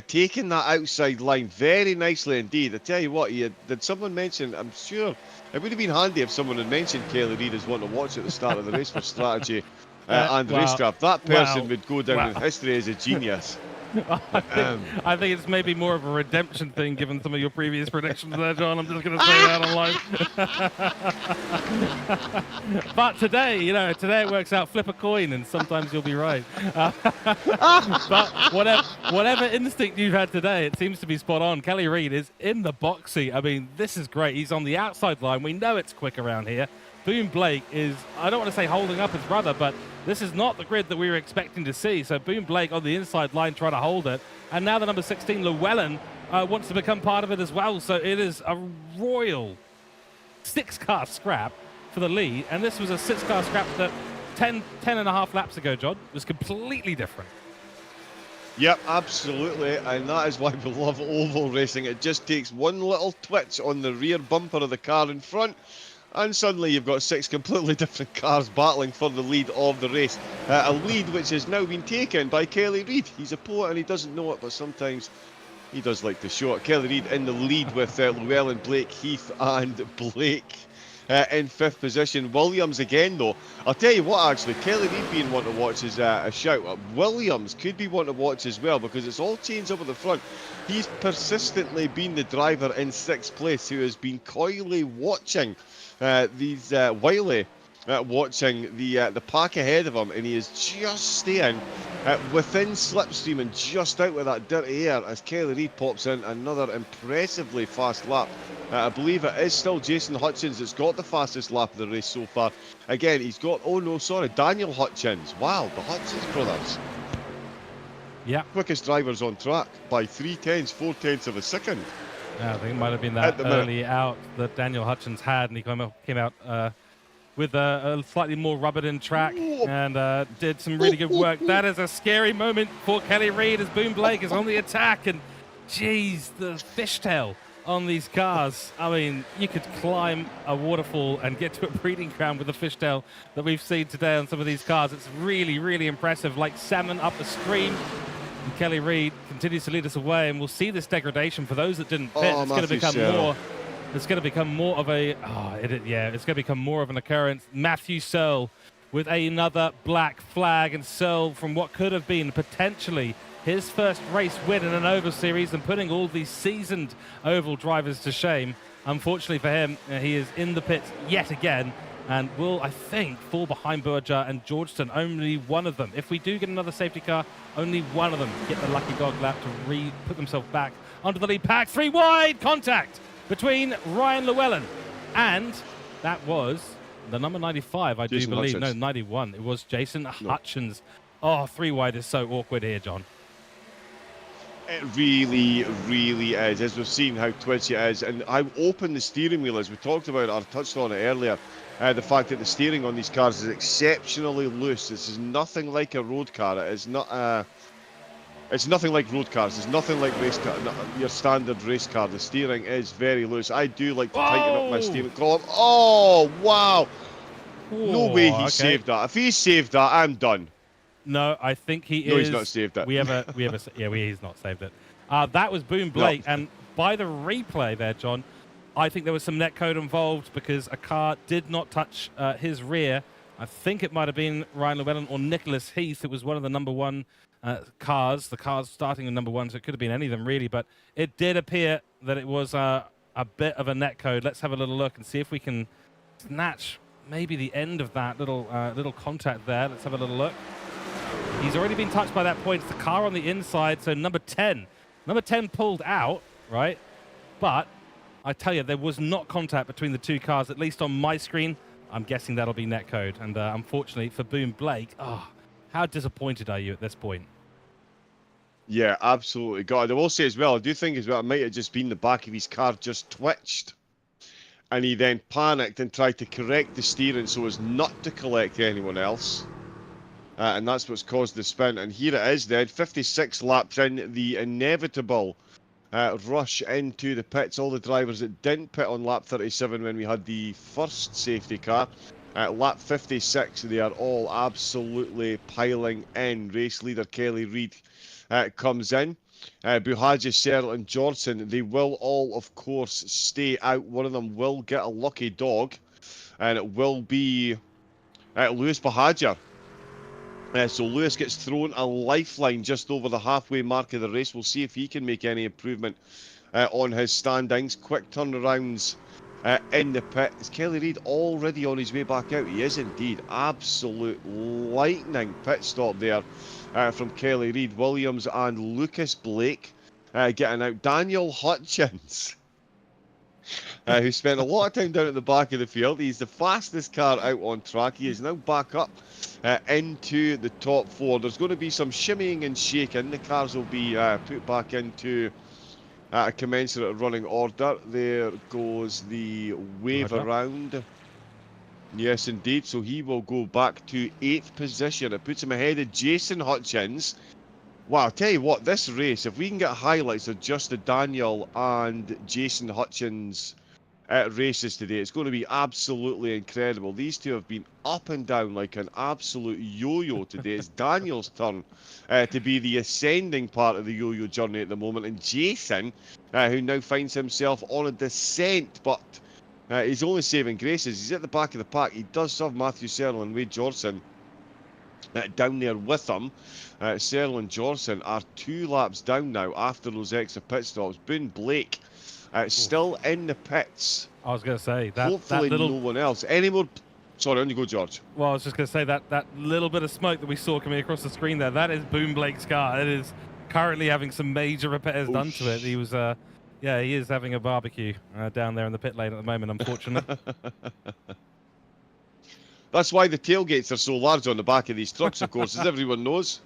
taking that outside line very nicely indeed. I tell you what, did someone mention, I'm sure it would have been handy if someone had mentioned Kelly Reid as one to watch at the start of the race for strategy and racecraft. That person would go down in history as a genius. I think it's maybe more of a redemption thing, given some of your previous predictions there, John. I'm just going to say that on live. But today, today it works out. Flip a coin, and sometimes you'll be right. But whatever instinct you've had today, it seems to be spot on. Kelly Reid is in the box seat. I mean, this is great. He's on the outside line. We know it's quick around here. Boone Blake is, I don't want to say holding up his brother, but this is not the grid that we were expecting to see. So Boone Blake on the inside line trying to hold it. And now the number 16, Llewellyn, wants to become part of it as well. So it is a royal 6-car scrap for the lead. And this was a 6-car scrap that 10 and a half laps ago, John, was completely different. Yep, absolutely. And that is why we love oval racing. It just takes one little twitch on the rear bumper of the car in front, and suddenly you've got 6 completely different cars battling for the lead of the race. A lead which has now been taken by Kelly Reid. He's a poet and he doesn't know it, but sometimes he does like to show it. Kelly Reid in the lead with Llewellyn, Blake, Heath and Blake. in 5th position. Williams again, though. I'll tell you what, actually, Kelly Reid being one to watch is a shout. Williams could be one to watch as well, because it's all changed up at the front. He's persistently been the driver in 6th place who has been coyly watching watching the pack ahead of him, and he is just staying within slipstream and just out with that dirty air as Kelly Reid pops in another impressively fast lap. I believe it is still Jason Hutchins that's got the fastest lap of the race so far. Again, he's got, Daniel Hutchins. Wow, the Hutchins brothers. Yeah. Quickest drivers on track by 4/10 of a second. Yeah, I think it might have been that early out that Daniel Hutchins had, and he came out with a slightly more rubbered-in track and did some really good work. That is a scary moment for Kelly Reid as Boone Blake is on the attack, and geez, the fishtail on these cars. I mean, you could climb a waterfall and get to a breeding ground with the fishtail that we've seen today on some of these cars. It's really, really impressive, like salmon up the stream. And Kelly Reid continues to lead us away, and we'll see this degradation for those that didn't pit. It's going to become more. It's going to become more of a. It's going to become more of an occurrence. Matthew Searle with another black flag, and Searle from what could have been potentially his first race win in an Oval Series and putting all these seasoned Oval drivers to shame. Unfortunately for him, he is in the pits yet again and will, I think, fall behind Burja and Georgeton. Only one of them. If we do get another safety car, only one of them get the lucky dog lap to put themselves back onto the lead pack. 3 wide contact between Ryan Llewellyn and that was the number 95, I do believe. No, 91. It was Jason Hutchins. Oh, 3 wide is so awkward here, John. It really, really is, as we've seen how twitchy it is and how open the steering wheel is. We talked about it, I touched on it earlier, the fact that the steering on these cars is exceptionally loose. This is nothing like a road car. It is not it's nothing like road cars. It's nothing like race car, your standard race car. The steering is very loose. I do like to tighten up my steering column. Oh, wow. No way he saved that. If he saved that, I'm done. No, I think he is. No, he's not saved it. He's not saved it. That was Boone Blake, and by the replay there, John, I think there was some netcode involved because a car did not touch his rear. I think it might have been Ryan Llewellyn or Nicholas Heath. It was one of the number 1 cars. The cars starting in number 1, so it could have been any of them really. But it did appear that it was a bit of a netcode. Let's have a little look and see if we can snatch maybe the end of that little contact there. Let's have a little look. He's already been touched by that point. It's the car on the inside, so number 10. Number 10 pulled out, right? But I tell you, there was not contact between the 2 cars, at least on my screen. I'm guessing that'll be netcode. And unfortunately for Boone Blake, how disappointed are you at this point? Yeah, absolutely. God, I will say as well, I do think as well, it might have just been the back of his car just twitched. And he then panicked and tried to correct the steering so as not to collect anyone else. And that's what's caused the spin. And here it is then, 56 laps in, the inevitable rush into the pits. All the drivers that didn't pit on lap 37 when we had the first safety car. Lap 56, they are all absolutely piling in. Race leader Kelly Reid comes in. Buhagic, Searle and Johnson, they will all, of course, stay out. One of them will get a lucky dog. And it will be Lewis Buhagic. So Lewis gets thrown a lifeline just over the halfway mark of the race. We'll see if he can make any improvement on his standings. Quick turnarounds in the pit. Is Kelly Reid already on his way back out? He is indeed. Absolute lightning pit stop there from Kelly Reid. Williams and Lucas Blake getting out. Daniel Hutchins, who spent a lot of time down at the back of the field. He's the fastest car out on track. He is now back up into the top 4. There's going to be some shimmying and shaking. The cars will be put back into a commensurate running order. There goes the wave around. Yes, indeed. So he will go back to 8th position. It puts him ahead of Jason Hutchins. Wow, I'll tell you what, this race, if we can get highlights of just the Daniel and Jason Hutchins races today, it's going to be absolutely incredible. These two have been up and down like an absolute yo-yo today. It's Daniel's turn to be the ascending part of the yo-yo journey at the moment, and Jason, who now finds himself on a descent, but He's only saving graces. He's at the back of the pack. He does have Matthew Searle and Wade Johnson down there with him. Searle and Johnson are 2 laps down now after those extra pit stops. Boone Blake still in the pits. I was going to say that. Hopefully that little... no one else. Any more... Sorry, on you go, George. Well, I was just going to say that little bit of smoke that we saw coming across the screen there, that is Boone Blake's car. It is currently having some major repairs done to it. He was, yeah, he is having a barbecue down there in the pit lane at the moment, unfortunately. That's why the tailgates are so large on the back of these trucks, of course, as everyone knows.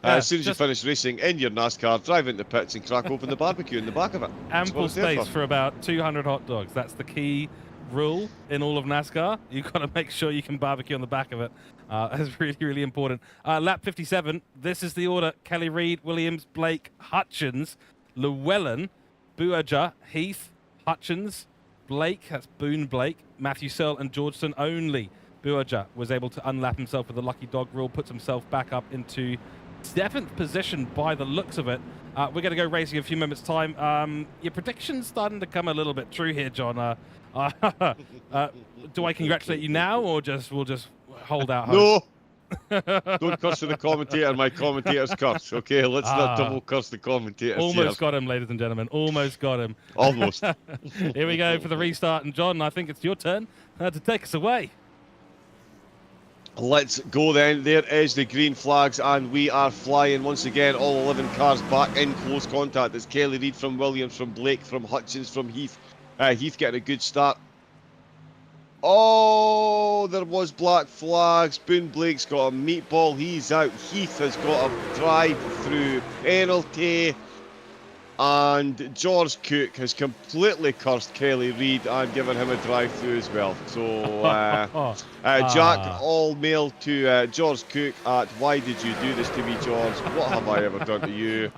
Yeah, as soon as you finish racing in your NASCAR, drive into the pits and crack open the barbecue in the back of it. Ample space for about 200 hot dogs. That's the key rule in all of NASCAR. You've got to make sure you can barbecue on the back of it. That's really, really important. Lap 57, this is the order. Kelly Reid, Williams, Blake, Hutchins, Llewellyn, Buaja, Heath, Hutchins, Blake, that's Boone Blake, Matthew Searle and Georgeson only. Buaja was able to unlap himself with the lucky dog rule, puts himself back up into 7th position by the looks of it. We're going to go racing in a few moments' time. Your prediction's starting to come a little bit true here, John. Do I congratulate you now, or we'll just hold out hope? No! Don't curse the commentator. My commentator's curse. Okay, let's not double curse the commentator. Almost got him, ladies and gentlemen. Almost got him. Almost. Here we go for the restart. And John, I think it's your turn to take us away. Let's go then. There is the green flags, and we are flying once again. All 11 cars back in close contact. It's Kelly Reid from Williams, from Blake, from Hutchins, from Heath. Heath getting a good start. Oh, there was black flags. Boone Blake's got a meatball. He's out. Heath has got a drive-through penalty. And George Cooke has completely cursed Kelly Reid and given him a drive-through as well. So, Jack, all mail to George Cooke at "Why did you do this to me, George? What have I ever done to you?"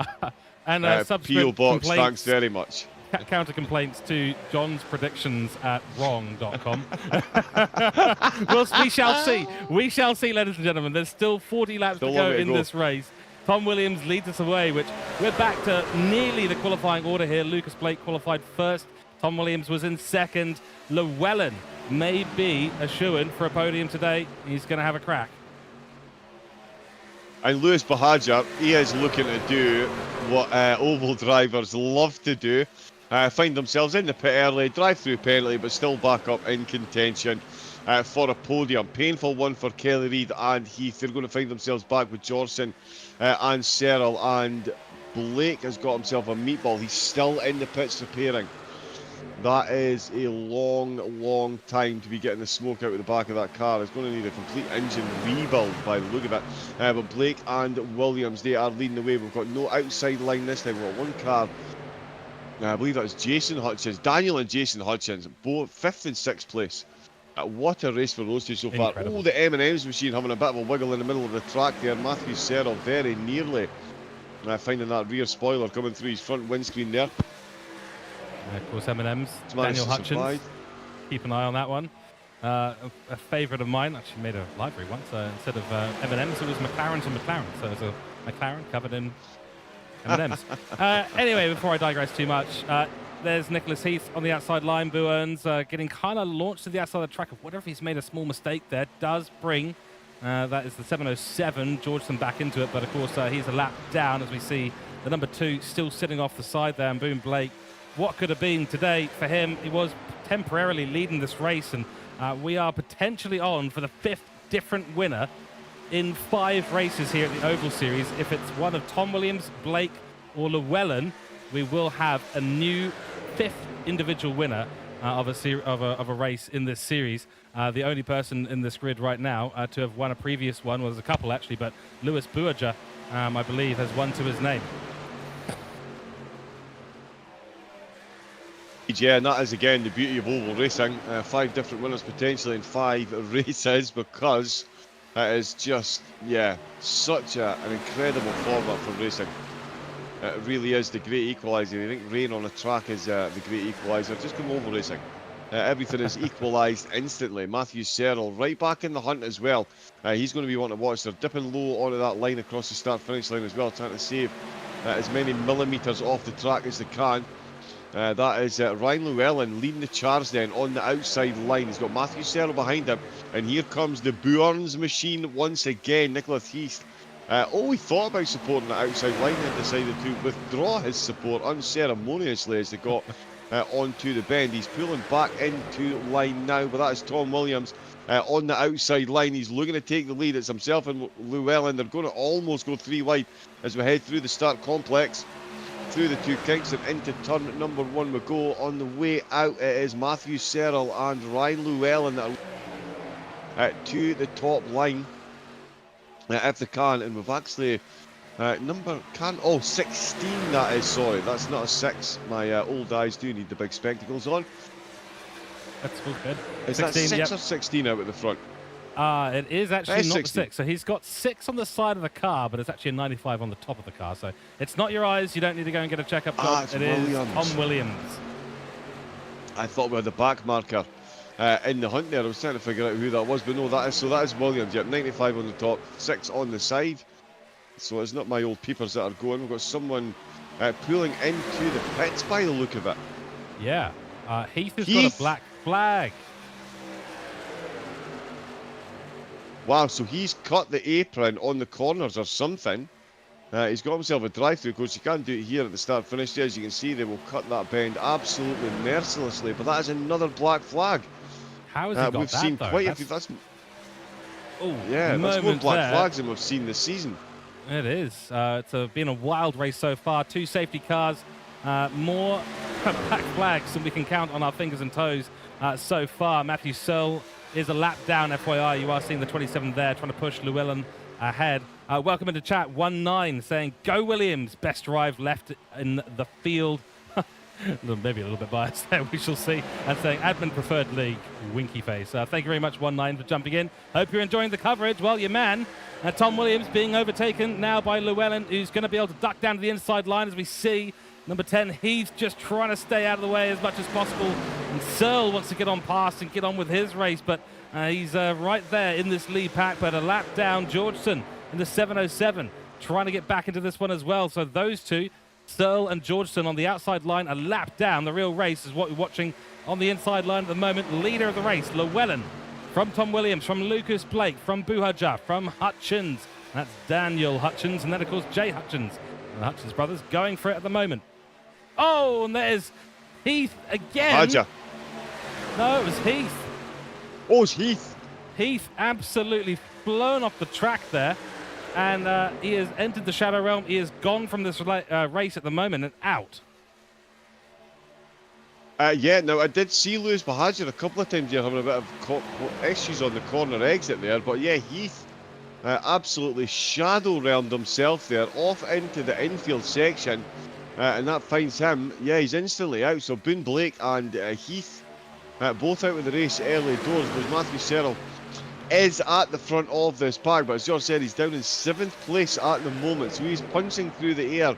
And P.O. Box, thanks very much. Counter complaints to John's predictions at wrong.com. Well, we shall see. We shall see, ladies and gentlemen. There's still 40 laps to go in this race. Tom Williams leads us away, which we're back to nearly the qualifying order here. Lucas Blake qualified first. Tom Williams was in second. Llewellyn may be a shoo-in for a podium today. He's going to have a crack. And Lewis Bahaja, he is looking to do what oval drivers love to do. Find themselves in the pit early, drive through penalty, but still back up in contention for a podium. Painful one for Kelly Reid and Heath. They're going to find themselves back with Johnson and Searle, and Blake has got himself a meatball. He's still in the pits repairing. That is a long, long time to be getting the smoke out of the back of that car. It's going to need a complete engine rebuild by the look of it. But Blake and Williams, they are leading the way. We've got no outside line this time. We've got one car. I believe that was Jason Hutchins. Daniel and Jason Hutchins, both 5th and 6th place. What a race for those two so far. Incredible. Oh, the M&M's machine having a bit of a wiggle in the middle of the track there. Matthew Searle very nearly finding that rear spoiler coming through his front windscreen there. Of course, M&M's, Daniel Hutchins. Keep an eye on that one. A favourite of mine, actually made a livery once. Instead of M&M's, it was McLaren to McLaren. So it's a McLaren covered in M&M's. Anyway, before I digress too much, there's Nicholas Heath on the outside line. Booerns getting kind of launched to the outside of the track. Whatever if he's made a small mistake there, does bring, that is the 707, Georgeson back into it. But of course, he's a lap down as we see the number 2 still sitting off the side there. And Boone Blake, what could have been today for him? He was temporarily leading this race, and we are potentially on for the 5th different winner in 5 races here at the Oval Series. If it's one of Tom Williams, Blake, or Llewellyn, we will have a new 5th individual winner of a race in this series. The only person in this grid right now to have won a previous one was a couple actually, but Lewis Buaja, I believe, has one to his name. Yeah, and that is again the beauty of oval racing. 5 different winners potentially in 5 races, because it is just, yeah, such an incredible format for racing. It really is the great equaliser. I think rain on a track is the great equaliser. Just come oval racing. Everything is equalised instantly. Matthew Searle right back in the hunt as well. He's going to be wanting to watch. They're dipping low onto that line across the start-finish line as well, trying to save as many millimetres off the track as they can. That is Ryan Llewellyn leading the charge then on the outside line. He's got Matthew Serrell behind him. And here comes the Burns machine once again. Nicholas Heath. He thought about supporting the outside line and decided to withdraw his support unceremoniously as they got onto the bend. He's pulling back into line now, but that is Tom Williams on the outside line. He's looking to take the lead. It's himself and Llewellyn. They're going to almost go 3 wide as we head through the start complex, through the 2 kinks and into turn number 1 we go. On the way out it is Matthew Serrell and Ryan Llewellyn that are to the top line if they can, and we've actually 16 that is, sorry, that's not a 6. My old eyes do need the big spectacles on. That's all good. Is 16, that 6 yep. or 16 out at the front? It is actually not 16. the 6. So he's got 6 on the side of the car, but it's actually a 95 on the top of the car. So it's not your eyes. You don't need to go and get a checkup. It's it Williams. is Tom Williams. I thought we had the back marker in the hunt there. I was trying to figure out who that was, but no, that is Williams. Yep, 95 on the top, 6 on the side. So it's not my old peepers that are going. We've got someone pulling into the pits by the look of it. Yeah. Heath has got a black flag. Wow, so he's cut the apron on the corners or something. He's got himself a drive-through. Of course, you can't do it here at the start-finish. As you can see, they will cut that bend absolutely mercilessly. But that is another black flag. How has he got we've that, seen though? quite a few. That's more moment black there. flags than we've seen this season. It is. It's been a wild race so far. 2 safety cars, more black flags than we can count on our fingers and toes so far. Matthew Searle is a lap down, FYI. You are seeing the 27 there, trying to push Llewellyn ahead. Welcome into chat, 19 saying, "Go Williams, best drive left in the field." Maybe a little bit biased there, we shall see. And saying, "Admin preferred league," winky face. Thank you very much, 19, for jumping in. Hope you're enjoying the coverage. Well, your man, Tom Williams, being overtaken now by Llewellyn, who's going to be able to duck down to the inside line as we see. Number 10, Heath just trying to stay out of the way as much as possible. And Searle wants to get on past and get on with his race, but he's right there in this lead pack. But a lap down, Georgeson in the 707, trying to get back into this one as well. So those two, Searle and Georgeson on the outside line, a lap down. The real race is what we're watching on the inside line at the moment. Leader of the race, Llewellyn, from Tom Williams, from Lucas Blake, from Buhaja, from Hutchins. That's Daniel Hutchins, and then, of course, Jay Hutchins. The Hutchins brothers going for it at the moment. Oh, and there's Heath again. Haja. No, it was Heath. Oh, it's Heath. Heath absolutely blown off the track there. And he has entered the Shadow Realm. He has gone from this race at the moment and out. No, I did see Lewis Bahadur a couple of times here having a bit of issues on the corner exit there. But yeah, Heath absolutely shadow realmed himself there off into the infield section. And that finds him. Yeah, he's instantly out. So Boone Blake and Heath both out of the race early doors. But Matthew Serrell is at the front of this pack, but as George said, he's down in 7th place at the moment, so he's punching through the air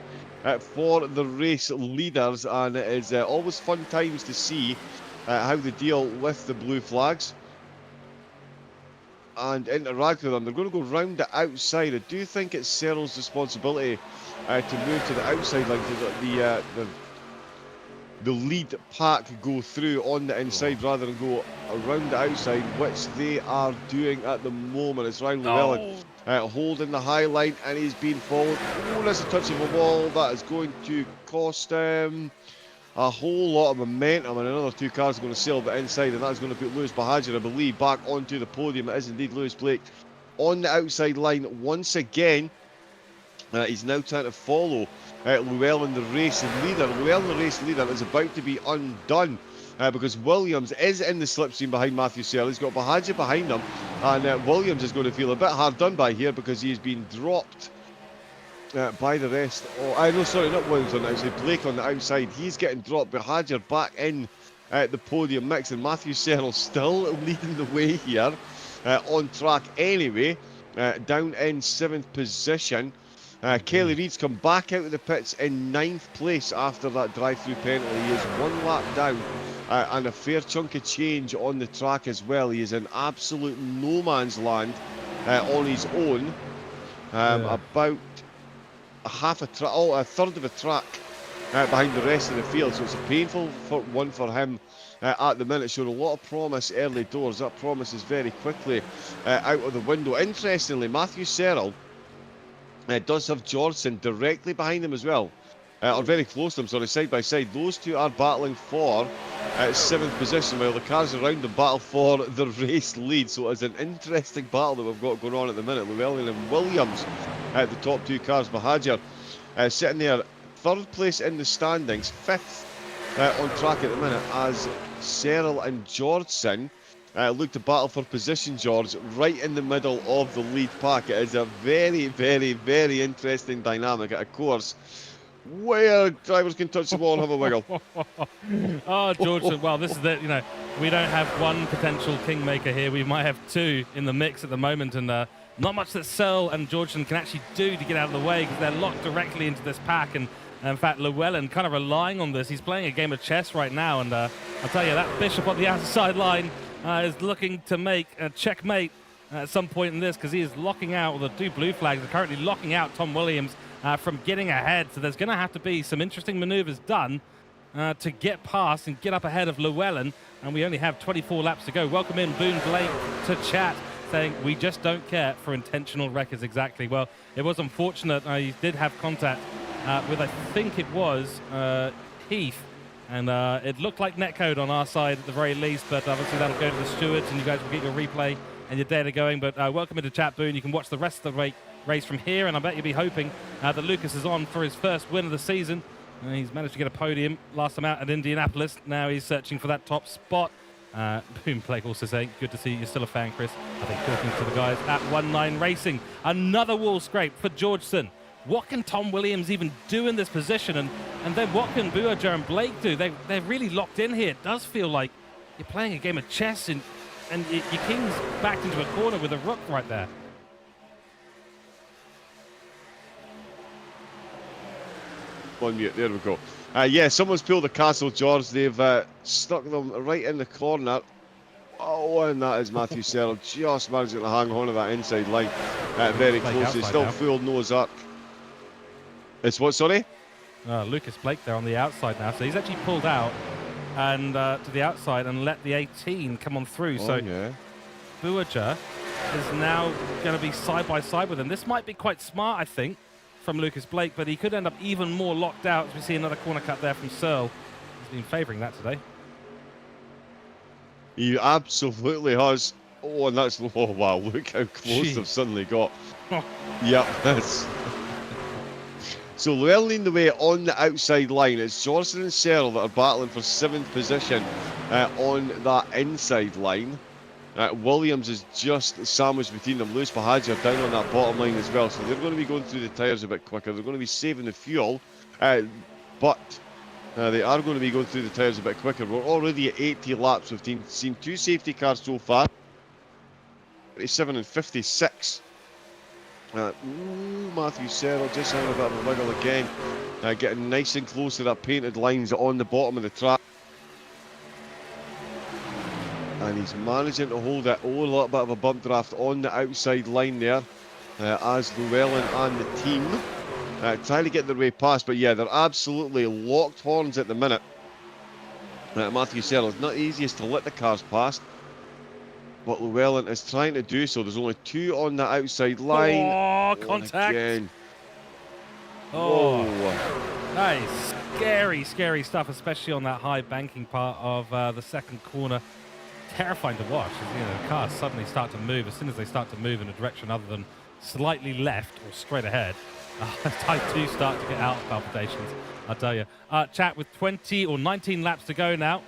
for the race leaders, and it is always fun times to see how they deal with the blue flags and interact with them. They're going to go round the outside. I do think it's Serrell's responsibility to move to the outside line, to the lead pack go through on the inside rather than go around the outside, which they are doing at the moment. It's Ryan Llewellyn holding the high line, and he's being followed. Oh, that's a touch of a wall. That is going to cost him a whole lot of momentum, and another 2 cars are going to sail the inside, and that's going to put Lewis Bahadur, I believe, back onto the podium. It is indeed Lewis Blake on the outside line once again. He's now trying to follow Llewellyn, the race leader. Llewellyn, the race leader, is about to be undone because Williams is in the slipstream behind Matthew Serrell. He's got Bahadur behind him, and Williams is going to feel a bit hard done by here because he's been dropped by the rest. Oh, no, sorry, not Williams on the outside. Blake on the outside. He's getting dropped. Bahadur back in the podium mix, and Matthew Serrell still leading the way here on track anyway, down in 7th position. Kelly Reid's come back out of the pits in 9th place after that drive-through penalty. He is 1 lap down and a fair chunk of change on the track as well. He is in absolute no man's land on his own. About a third of a track behind the rest of the field. So it's a painful one for him at the minute. Showed a lot of promise early doors. That promise is very quickly out of the window. Interestingly, Matthew Serrell does have Georgeson directly behind him as well. Or very close to them, sorry, side by side. Those two are battling for 7th position, while the cars around them battle for the race lead. So it's an interesting battle that we've got going on at the minute. Llewellyn and Williams, the top two cars. Mahajer sitting there, 3rd place in the standings, 5th on track at the minute, as Serrell and Georgeson look to battle for position, George, right in the middle of the lead pack. It is a very, very, very interesting dynamic at a course where drivers can touch the ball and have a wiggle. Oh, Georgeson, well, this is it. You know, we don't have one potential kingmaker here. We might have two in the mix at the moment, and not much that Serrell and Georgeson can actually do to get out of the way, because they're locked directly into this pack. And in fact, Llewellyn kind of relying on this. He's playing a game of chess right now, and I'll tell you, that bishop on the outside line is looking to make a checkmate at some point in this, because he is locking out, or the two blue flags are currently locking out Tom Williams from getting ahead. So there's going to have to be some interesting maneuvers done to get past and get up ahead of Llewellyn. And we only have 24 laps to go. Welcome in Boone Blake to chat, saying we just don't care for intentional wreckers. Exactly. Well, it was unfortunate. He did have contact with, I think it was Heath. And it looked like netcode on our side at the very least, but obviously that'll go to the stewards, and you guys will get your replay and your data going. But welcome into chat, Boone. You can watch the rest of the race from here, and I bet you'll be hoping that Lucas is on for his first win of the season. He's managed to get a podium last time out at Indianapolis. Now he's searching for that top spot. Boom Blake also saying, good to see you're still a fan, Chris. I think talking to the guys at 19 Racing. Another wall scrape for Georgeson. What can Tom Williams even do in this position? And then what can Buerger and Blake do? They're really locked in here. It does feel like you're playing a game of chess, and your king's backed into a corner with a rook right there. On mute, there we go. Yeah, someone's pulled the castle, George. They've stuck them right in the corner. Oh, and that is Matthew Serrell just managing to hang on to that inside line very closely. Still full nose up. It's what, sorry? Lucas Blake there on the outside now. So he's actually pulled out and to the outside and let the 18 come on through. Oh, so yeah. Buerger is now going to be side by side with him. This might be quite smart, I think, from Lucas Blake, but he could end up even more locked out, as we see another corner cut there from Serrell. He's been favouring that today. He absolutely has. Oh, and that's, oh wow, look how close they've suddenly got. Yep, that's... So Llewellyn leading the way on the outside line. It's Georgeson and Serrell that are battling for 7th position on that inside line. Williams is just sandwiched between them. Lewis Mahajer down on that bottom line as well. So they're going to be going through the tyres a bit quicker. They're going to be saving the fuel. But they are going to be going through the tyres a bit quicker. We're already at 80 laps. We've seen 2 safety cars so far. 37 and 56. Matthew Serrell just having a bit of a wiggle again. Getting nice and close to that painted lines on the bottom of the track. And he's managing to hold it. Oh, a little bit of a bump draft on the outside line there. As Llewellyn and the team trying to get their way past. But yeah, they're absolutely locked horns at the minute. Matthew Serrell, it's not the easiest to let the cars past. But Llewellyn is trying to do so. There's only 2 on the outside line. Oh, contact. Again. Oh, whoa. that is scary, scary stuff, especially on that high banking part of the second corner. Terrifying to watch. You know, the cars suddenly start to move. As soon as they start to move in a direction other than slightly left or straight ahead, I do start to get out palpitations, I'll tell you. Chat, with 20 or 19 laps to go now.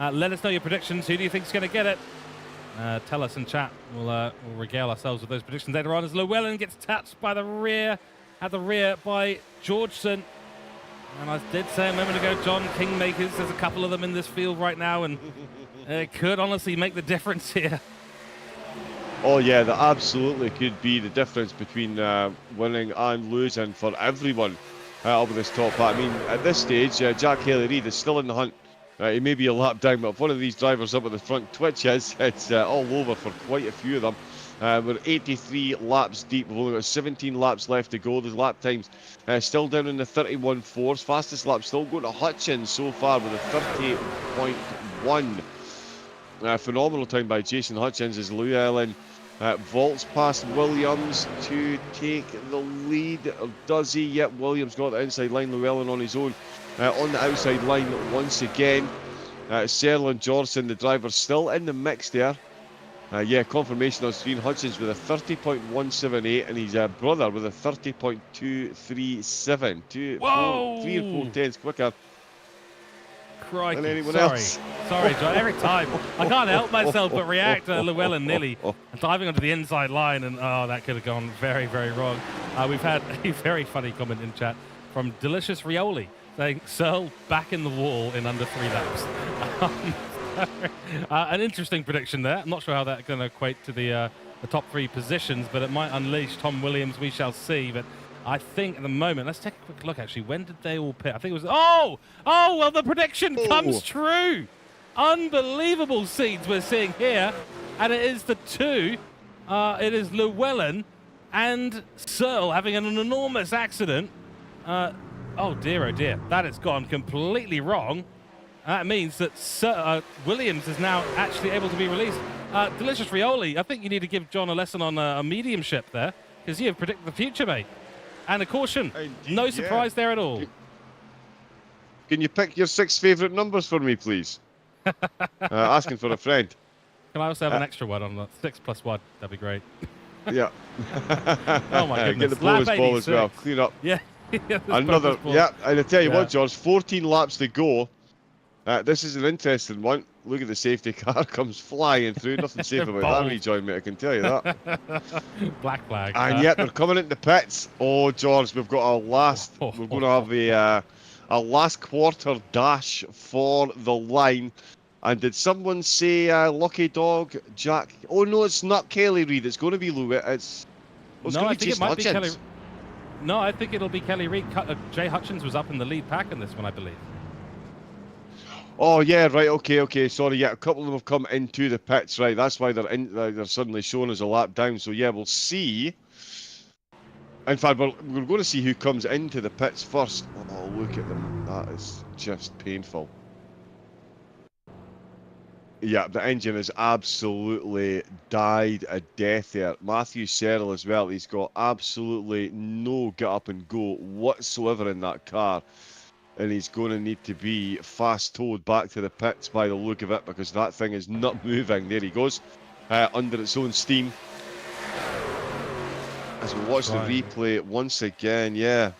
Let us know your predictions. Who do you think is going to get it? Tell us in chat. We'll regale ourselves with those predictions later on, as Llewellyn gets touched by the rear, at the rear by Georgeson. And I did say a moment ago, John, Kingmakers, there's a couple of them in this field right now, and it could honestly make the difference here. Oh yeah, that absolutely could be the difference between winning and losing for everyone over this top part. I mean, at this stage, Jack Haley-Reid is still in the hunt. He may be a lap down, but if one of these drivers up at the front twitches, it's all over for quite a few of them. We're 83 laps deep. We've only got 17 laps left to go. The lap times still down in the 31.4s. Fastest lap still going to Hutchins so far with a 30.1. Phenomenal time by Jason Hutchins as Llewellyn vaults past Williams to take the lead. Or does he? Yep, Williams got the inside line. Llewellyn on his own on the outside line once again. Searle and Johnson, the drivers, still in the mix there. Yeah, confirmation on screen. Hutchins with a 30.178 and his brother with a 30.237. 3 or 4 tenths quicker than anyone else. Sorry, John. Every time I can't help myself but react to Llewellyn nearly diving onto the inside line, and oh, that could have gone very, very wrong. We've had a very funny comment in chat from Delicious Rioli saying Searle back in the wall in under 3 laps. An interesting prediction there. I'm not sure how that's going to equate to the top 3 positions, but it might unleash Tom Williams. We shall see. But I think at the moment, let's take a quick look. Actually, when did they all pit? I think it was. Oh, well, the prediction comes true. Unbelievable scenes we're seeing here, and it is the 2. It is Llewellyn and Searle having an enormous accident. Oh dear, that has gone completely wrong. That means that Williams is now actually able to be released. Delicious Rioli, I think you need to give John a lesson on a mediumship there, because you have predicted the future, mate. And a caution. Indeed, No surprise there at all. Can you pick your 6 favourite numbers for me, please? Asking for a friend. Can I also have an extra one on that? 6 + 1. That'd be great. Yeah. Oh my goodness. Get the bonus ball as well. Clean up. Yeah. Another. Yeah, and I tell you what, George, 14 laps to go. This is an interesting one. Look at the safety car comes flying through. Nothing safe about that rejoin, mate. I can tell you that. Black flag. And yet they're coming into pits. Oh, George, we've got our last. We're going to have a last quarter dash for the line. And did someone say Lucky Dog Jack? Oh no, it's not Kelly Reid. It's going to be Lewitt. It's no, going I to be think it might be Hutchins. Kelly. No, I think it'll be Kelly Reid. Jay Hutchins was up in the lead pack in this one, I believe. Oh yeah, right. Okay. Sorry, yeah, a couple of them have come into the pits, right? That's why they're suddenly showing us a lap down. So yeah, we'll see. In fact, we're going to see who comes into the pits first. Oh, look at them. That is just painful. Yeah, the engine has absolutely died a death there. Matthew Searle as well. He's got absolutely no get up and go whatsoever in that car. And he's going to need to be fast-towed back to the pits by the look of it, because that thing is not moving. There he goes, under its own steam. As we watch the replay once again, yeah.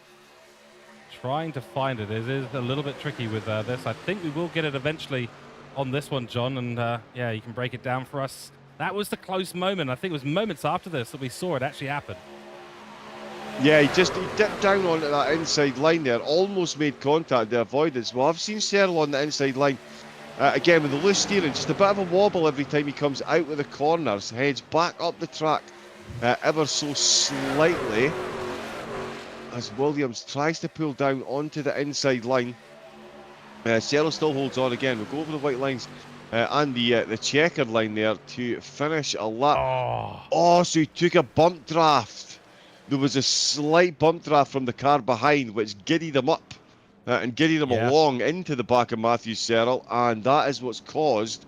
Trying to find it. It is a little bit tricky with this. I think we will get it eventually on this one, John, and yeah, you can break it down for us. That was the close moment. I think it was moments after this that we saw it actually happen. Yeah, he dipped down onto that inside line there, almost made contact to avoid it. Well, I've seen Searle on the inside line, again with the loose steering, just a bit of a wobble every time he comes out with the corners, heads back up the track ever so slightly, as Williams tries to pull down onto the inside line. Searle still holds on again. We'll go over the white lines and the checkered line there to finish a lap. Oh, so he took a bump draft. There was a slight bump draft from the car behind, which giddied him up and giddied him along into the back of Matthew Searle, and that is what's caused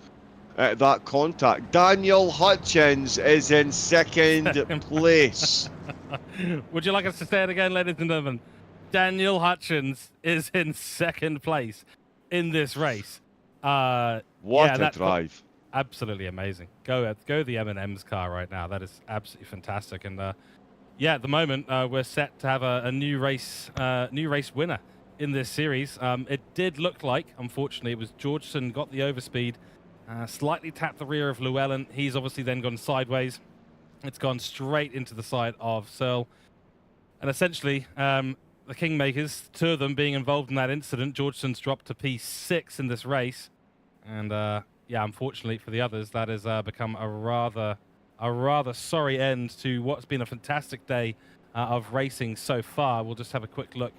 that contact. Daniel Hutchins is in second place. Would you like us to say it again, ladies and gentlemen? Daniel Hutchins is in second place in this race. What a drive. Absolutely amazing. Go the M&M's car right now. That is absolutely fantastic. And yeah, at the moment, we're set to have a new race winner in this series. It did look like, unfortunately, it was Georgeson got the overspeed, slightly tapped the rear of Llewellyn. He's obviously then gone sideways. It's gone straight into the side of Searle. And essentially, the Kingmakers, 2 of them being involved in that incident. Georgeson's dropped to P6 in this race. And yeah, unfortunately for the others, that has become a rather sorry end to what's been a fantastic day of racing so far. We'll just have a quick look,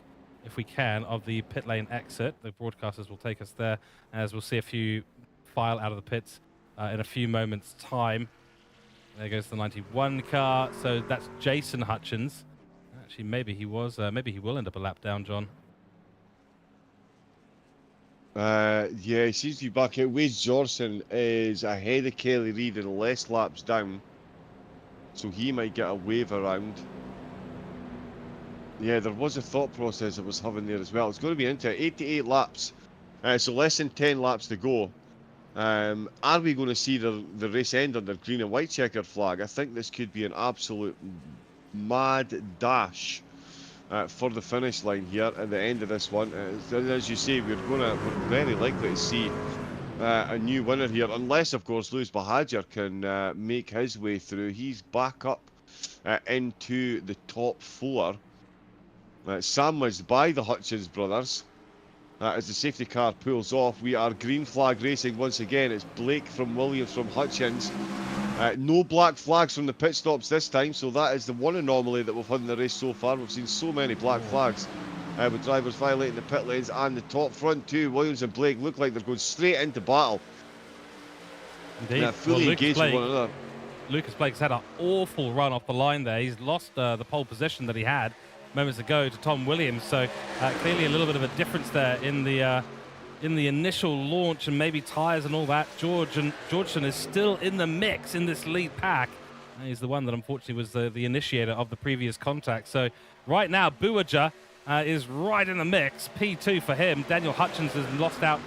if we can, of the pit lane exit. The broadcasters will take us there, as we'll see a few file out of the pits in a few moments' time. There goes the 91 car. So that's Jason Hutchins. Actually, maybe he was. Maybe he will end up a lap down, John. Yeah, he seems to be back out. Wade Johnson is ahead of Kelly Reid and less laps down. So he might get a wave around. Yeah, there was a thought process that was having there as well. It's going to be into 88 laps. So less than 10 laps to go. Are we going to see the race end under green and white checkered flag? I think this could be an absolute mad dash for the finish line here at the end of this one. As you say, we're very likely to see a new winner here, unless of course Lewis Bahadur can make his way through. He's back up into the top 4, sandwiched by the Hutchins brothers. As the safety car pulls off, we are green flag racing once again. It's Blake from Williams from Hutchins. No black flags from the pit stops this time, so that is the one anomaly that we've had in the race so far. We've seen so many black flags with drivers violating the pit lanes, and the top front two, Williams and Blake, look like they're going straight into battle. Indeed. Fully engaged with one another. Lucas Blake's had an awful run off the line there. He's lost the pole position that he had moments ago to Tom Williams, so clearly a little bit of a difference there in the initial launch and maybe tyres and all that. Georgeson is still in the mix in this lead pack. He's the one that unfortunately was the initiator of the previous contact. So right now Buaja is right in the mix. P2 for him. Daniel Hutchins has lost out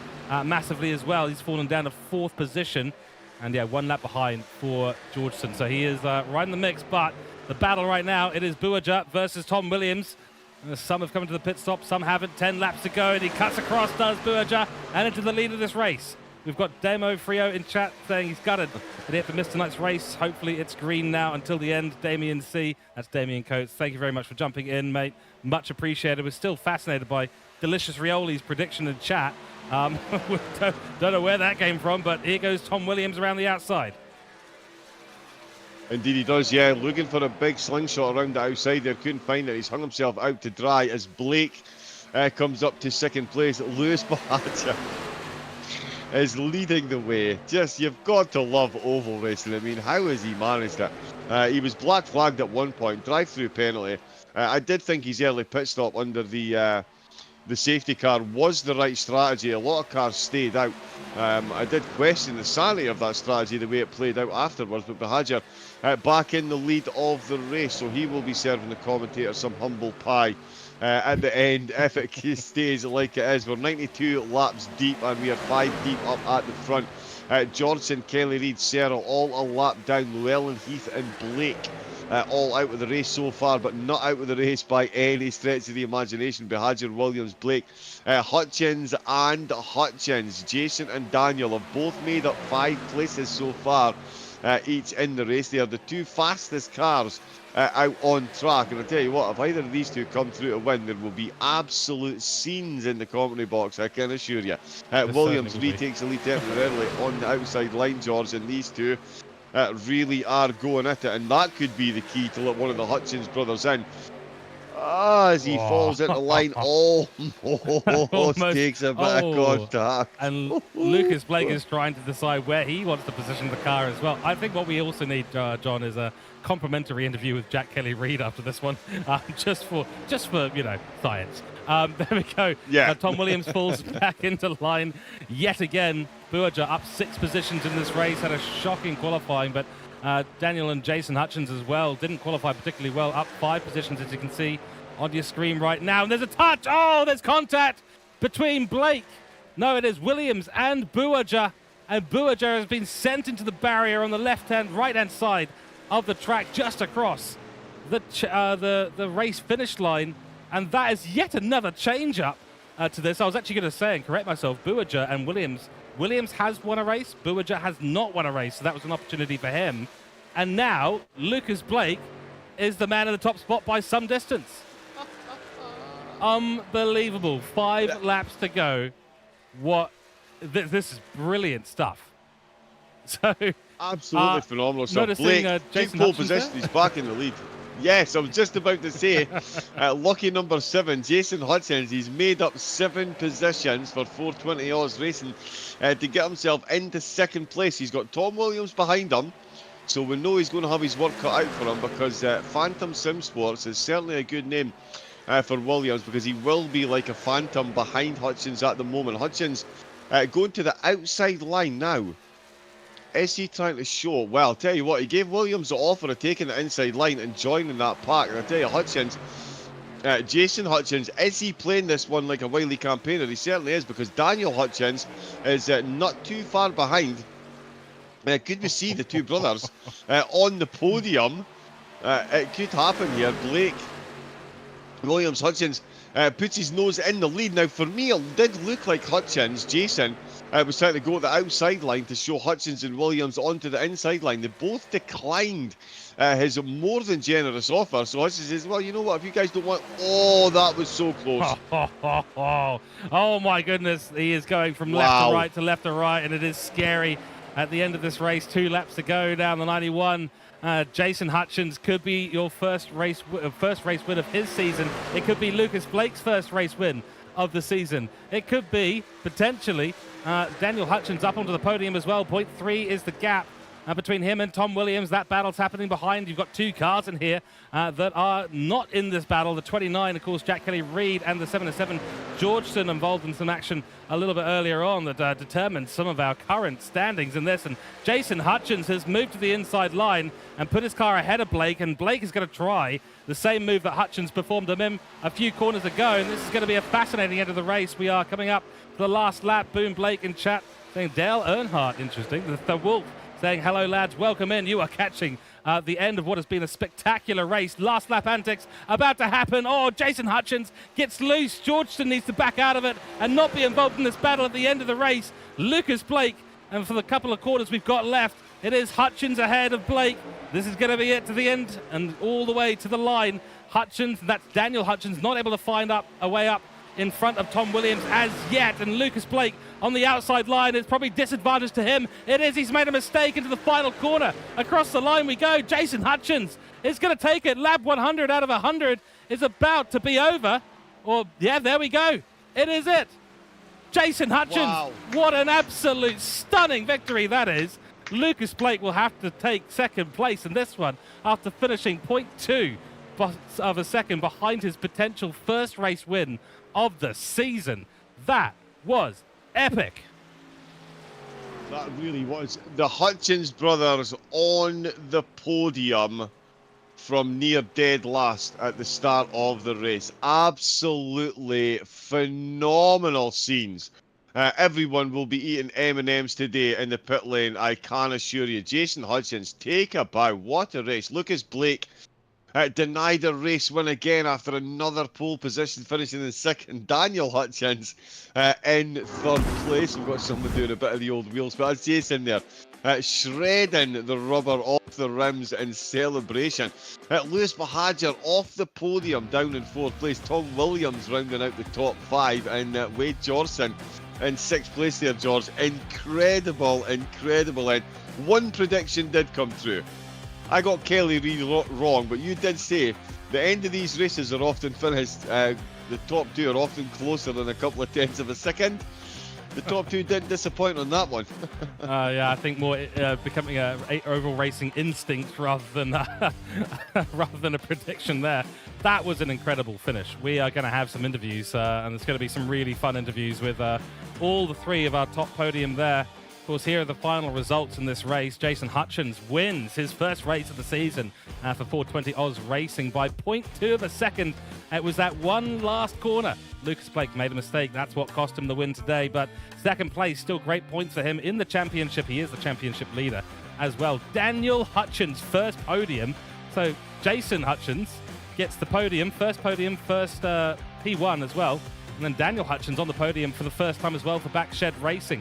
massively as well. He's fallen down to 4th position, and yeah, 1 lap behind for Georgeson. So he is right in the mix, but the battle right now, it is Buaja versus Tom Williams. Some have come to the pit stop, some haven't. 10 laps to go, and he cuts across, does Buaja, and into the lead of this race. We've got Demo Frio in chat saying he's gutted that he had to miss tonight's race. Hopefully it's green now until the end. Damien C, that's Damien Coates. Thank you very much for jumping in, mate. Much appreciated. We're still fascinated by Delicious Rioli's prediction in chat. We don't know where that came from, but here goes Tom Williams around the outside. Indeed he does, yeah. Looking for a big slingshot around the outside there. Couldn't find it. He's hung himself out to dry as Blake comes up to 2nd place. Lewis Bahadur is leading the way. Just, you've got to love oval racing. I mean, how has he managed it? He was black flagged at one point, drive-through penalty. I did think his early pit stop under the safety car was the right strategy. A lot of cars stayed out. I did question the sanity of that strategy, the way it played out afterwards, but Bahadur back in the lead of the race, so he will be serving the commentator some humble pie at the end if it stays like it is. We're 92 laps deep and we are 5 deep up at the front. Johnson, Kelly Reid, Serrell all a lap down. Llewellyn, Heath and Blake all out of the race so far, but not out of the race by any stretch of the imagination. Bahadur, Williams, Blake, Hutchins and Hutchins. Jason and Daniel have both made up 5 places so far, each in the race. They are the 2 fastest cars out on track, and I tell you what, if either of these 2 come through to win, there will be absolute scenes in the commentary box, I can assure you. Williams retakes the lead temporarily on the outside line, George, and these 2 really are going at it, and that could be the key to let one of the Hutchins brothers in. As he falls into line, almost takes a bit of contact. And Lucas Blake is trying to decide where he wants to position the car as well. I think what we also need, John, is a complimentary interview with Jack Kelly Reid after this one, just for you know, science. There we go. Yeah. Tom Williams falls back into line yet again. Buaja up 6 positions in this race, had a shocking qualifying, but Daniel and Jason Hutchins as well didn't qualify particularly well, up 5 positions as you can see on your screen right now. And there's a touch. Oh, there's contact between Blake. No, it is Williams and Buaja. And Buaja has been sent into the barrier on the right-hand side of the track, just across the race finish line. And that is yet another change-up to this. I was actually going to say and correct myself, Buaja and Williams. Williams has won a race. Buaja has not won a race, so that was an opportunity for him. And now Lucas Blake is the man in the top spot by some distance. Unbelievable. 5 laps to go. What? This is brilliant stuff. So absolutely phenomenal. So Blake in pole position. He's back in the lead. Yes, I was just about to say, lucky number 7, Jason Hutchins. He's made up 7 positions for 420 Oz Racing to get himself into 2nd place. He's got Tom Williams behind him, So we know he's going to have his work cut out for him, because Phantom Sim Sports is certainly a good name for Williams, because he will be like a phantom behind Hutchins at the moment. Hutchins going to the outside line now. Is he trying to show? Well, I'll tell you what, he gave Williams the offer of taking the inside line and joining that pack. And I'll tell you, Hutchins, Jason Hutchins, is he playing this one like a wily campaigner? He certainly is, because Daniel Hutchins is not too far behind. Could we see the two brothers on the podium? It could happen here. Blake Williams, Hutchins puts his nose in the lead. Now, for me, it did look like Hutchins, Jason, was trying to go to the outside line to show Hutchins and Williams onto the inside line. They both declined his more than generous offer. So Hutchins says, well, you know what, if you guys don't want... Oh, that was so close. Oh my goodness. He is going from left to right to left to right, and it is scary at the end of this race. 2 laps to go down the 91. Jason Hutchins could be your first race win of his season. It could be Lucas Blake's first race win of the season. It could be, potentially, Daniel Hutchins up onto the podium as well. 0.3 is the gap between him and Tom Williams. That battle's happening behind. You've got 2 cars in here that are not in this battle. The 29, of course, Jack Kelly-Reid, and the 707 Georgeson involved in some action a little bit earlier on that determined some of our current standings in this. And Jason Hutchins has moved to the inside line and put his car ahead of Blake, and Blake is going to try the same move that Hutchins performed on him a few corners ago. And this is going to be a fascinating end of the race. We are coming up to the last lap. Boom, Blake in chat saying Dale Earnhardt, interesting. The Wolf saying, hello lads, welcome in. You are catching the end of what has been a spectacular race. Last lap antics about to happen. Oh, Jason Hutchins gets loose. Georgeson needs to back out of it and not be involved in this battle at the end of the race. Lucas Blake, and for the couple of quarters we've got left, it is Hutchins ahead of Blake. This is going to be it to the end and all the way to the line. Hutchins, that's Daniel Hutchins, not able to find a way up in front of Tom Williams as yet, and Lucas Blake on the outside line. It's probably disadvantage to him. It is. He's made a mistake into the final corner. Across the line we go. Jason Hutchins is going to take it. Lap 100 out of 100 is about to be over. Or, yeah, there we go. It is it. Jason Hutchins. Wow. What an absolute stunning victory that is. Lucas Blake will have to take second place in this one after finishing 0.2 of a second behind his potential first race win of the season. That was epic. That really was. The Hutchins brothers on the podium from near dead last at the start of the race. Absolutely phenomenal scenes. Everyone will be eating M&Ms today in the pit lane, I can assure you. Jason Hutchins, take a bow. What a race. Lucas Blake denied a race win again after another pole position, finishing in second. Daniel Hutchins in third place. We've got someone doing a bit of the old wheels, but as Jason there, shredding the rubber off the rims in celebration. Lewis Mahajer off the podium down in fourth place. Tom Williams rounding out the top 5, and Wade Johnson in 6th place there, George. Incredible, incredible end. One prediction did come true. I got Kelly-Reid wrong, but you did say the end of these races are often finished. The top 2 are often closer than a couple of tenths of a second. The top 2 didn't disappoint on that one. Yeah, I think more becoming a oval racing instinct rather than rather than a prediction there. That was an incredible finish. We are going to have some interviews, and there's going to be some really fun interviews with all the 3 of our top podium there. Of course, here are the final results in this race. Jason Hutchins wins his first race of the season for 420 Oz Racing by 0.2 of a second. It was that one last corner. Lucas Blake made a mistake. That's what cost him the win today. But second place, still great points for him in the championship. He is the championship leader as well. Daniel Hutchins, first podium. So Jason Hutchins gets the podium, first P1 as well. And then Daniel Hutchins on the podium for the first time as well for Backshed Racing,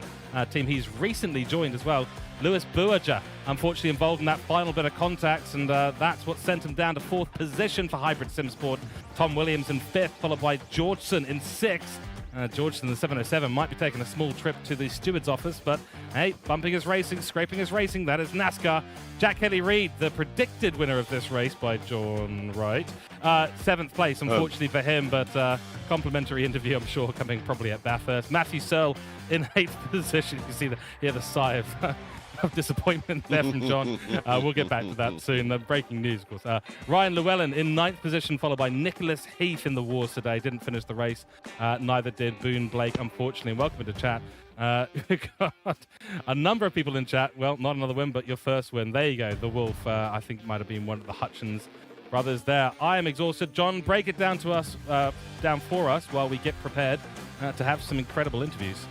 team he's recently joined as well. Lewis Buerger, unfortunately involved in that final bit of contacts, and that's what sent him down to 4th position for Hybrid Simsport. Tom Williams in 5th, followed by Georgeson in 6th. Georgeson, the 707, might be taking a small trip to the steward's office, but hey, bumping is racing, scraping is racing. That is NASCAR. Jack Kelly-Reid, the predicted winner of this race by John Wright. 7th place, unfortunately for him, but complimentary interview, I'm sure, coming probably at Bathurst. Matthew Searle in 8th position. You see the sigh of of disappointment there from John. We'll get back to that soon. Breaking news, of course. Ryan Llewellyn in 9th position, followed by Nicholas Heath in the wars today. Didn't finish the race. Neither did Boone Blake, unfortunately. Welcome to chat. Got a number of people in chat. Well, not another win, but your first win. There you go. The Wolf, I think, might have been one of the Hutchins brothers there. I am exhausted. John, break it down to us, down for us while we get prepared to have some incredible interviews.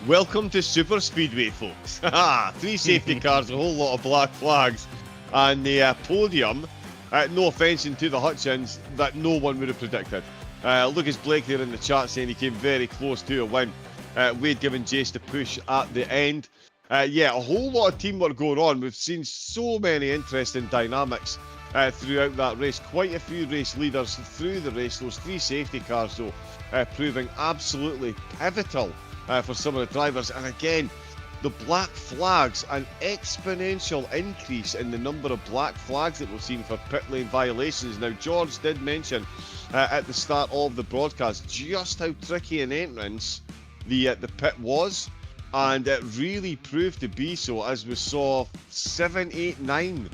Welcome to Super Speedway, folks. 3 safety cars, a whole lot of black flags, and the podium. No offence to the Hutchins, that no one would have predicted. Lucas Blake there in the chat saying he came very close to a win. Wade giving Jace the push at the end. Yeah, a whole lot of teamwork going on. We've seen so many interesting dynamics throughout that race. Quite a few race leaders through the race. Those 3 safety cars, though, proving absolutely pivotal for some of the drivers. And again, the black flags, an exponential increase in the number of black flags that we've seen for pit lane violations. Now, George did mention at the start of the broadcast just how tricky an entrance the pit was, and it really proved to be so, as we saw 7, 8, 9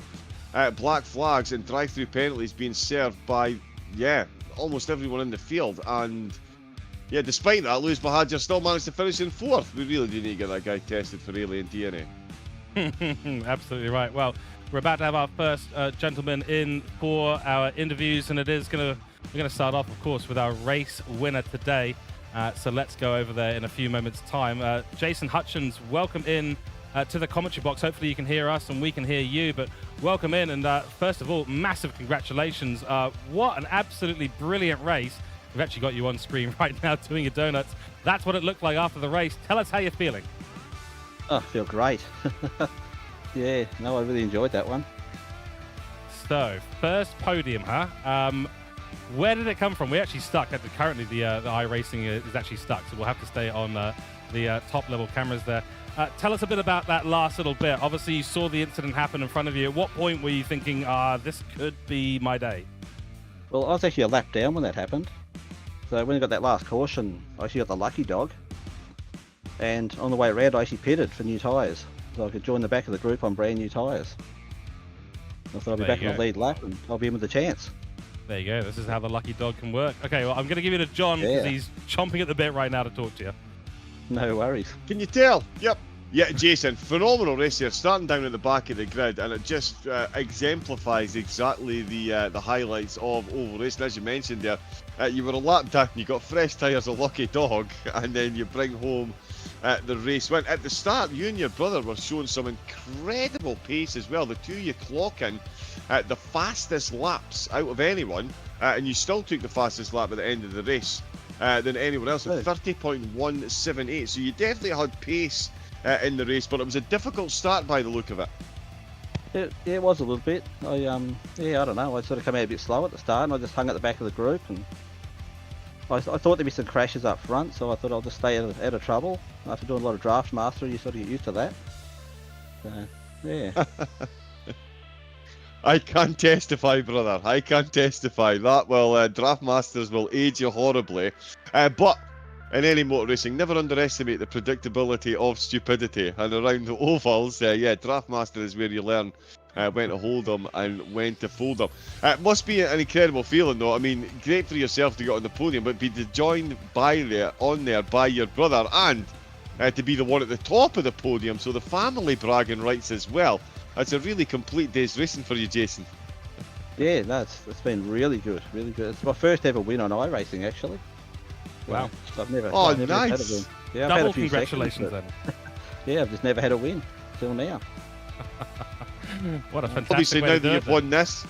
black flags and drive-through penalties being served by, yeah, almost everyone in the field. And yeah, despite that, Lewis Bahadur still managed to finish in 4th. We really do need to get that guy tested for alien DNA. Absolutely right. Well, we're about to have our first gentleman in for our interviews, and we're gonna start off, of course, with our race winner today. So let's go over there in a few moments' time. Jason Hutchins, welcome in to the commentary box. Hopefully you can hear us and we can hear you, but welcome in. And first of all, massive congratulations. What an absolutely brilliant race. We've actually got you on screen right now doing your donuts. That's what it looked like after the race. Tell us how you're feeling. Oh, I feel great. Yeah, no, I really enjoyed that one. So, first podium, huh? Where did it come from? We actually stuck. Currently, the iRacing is actually stuck, so we'll have to stay on the top-level cameras there. Tell us a bit about that last little bit. Obviously, you saw the incident happen in front of you. At what point were you thinking, this could be my day? Well, I was actually a lap down when that happened. So when I got that last caution, I actually got the lucky dog. And on the way around, I actually pitted for new tyres, so I could join the back of the group on brand new tyres. I thought I'd be back in the lead lap and I'll be in with a chance. There you go. This is how the lucky dog can work. Okay, well, I'm going to give you to John because he's chomping at the bit right now to talk to you. No worries. Can you tell? Yep. Yeah, Jason, phenomenal race here, starting down at the back of the grid, and it just exemplifies exactly the highlights of oval racing. As you mentioned there, you were a lap down, you got fresh tyres, a lucky dog, and then you bring home the race win. At the start, you and your brother were showing some incredible pace as well. The two of you clocking the fastest laps out of anyone, and you still took the fastest lap at the end of the race than anyone else at 30.178. So you definitely had pace in the race, but it was a difficult start by the look of it. It was a little bit. I don't know. I sort of came out a bit slow at the start, and I just hung at the back of the group, and I thought there'd be some crashes up front, so I thought I'll just stay out of trouble. After doing a lot of draft master, you sort of get used to that. Yeah. I can testify, brother. I can testify. That will draft masters will age you horribly, but in any motor racing, never underestimate the predictability of stupidity. And around the ovals, draft master is where you learn when to hold them and when to fold them. It must be an incredible feeling, though. I mean, great for yourself to get on the podium, but be joined by your brother, and to be the one at the top of the podium, so the family bragging rights as well. That's a really complete day's racing for you, Jason. Yeah, no, it's been really good, really good. It's my first ever win on iRacing, actually. Wow. I've never nice. had a win. Yeah, I've Double had a few congratulations seconds, then. Yeah, I've just never had a win till now. What a fantastic Obviously, way now to that do you've it, won this,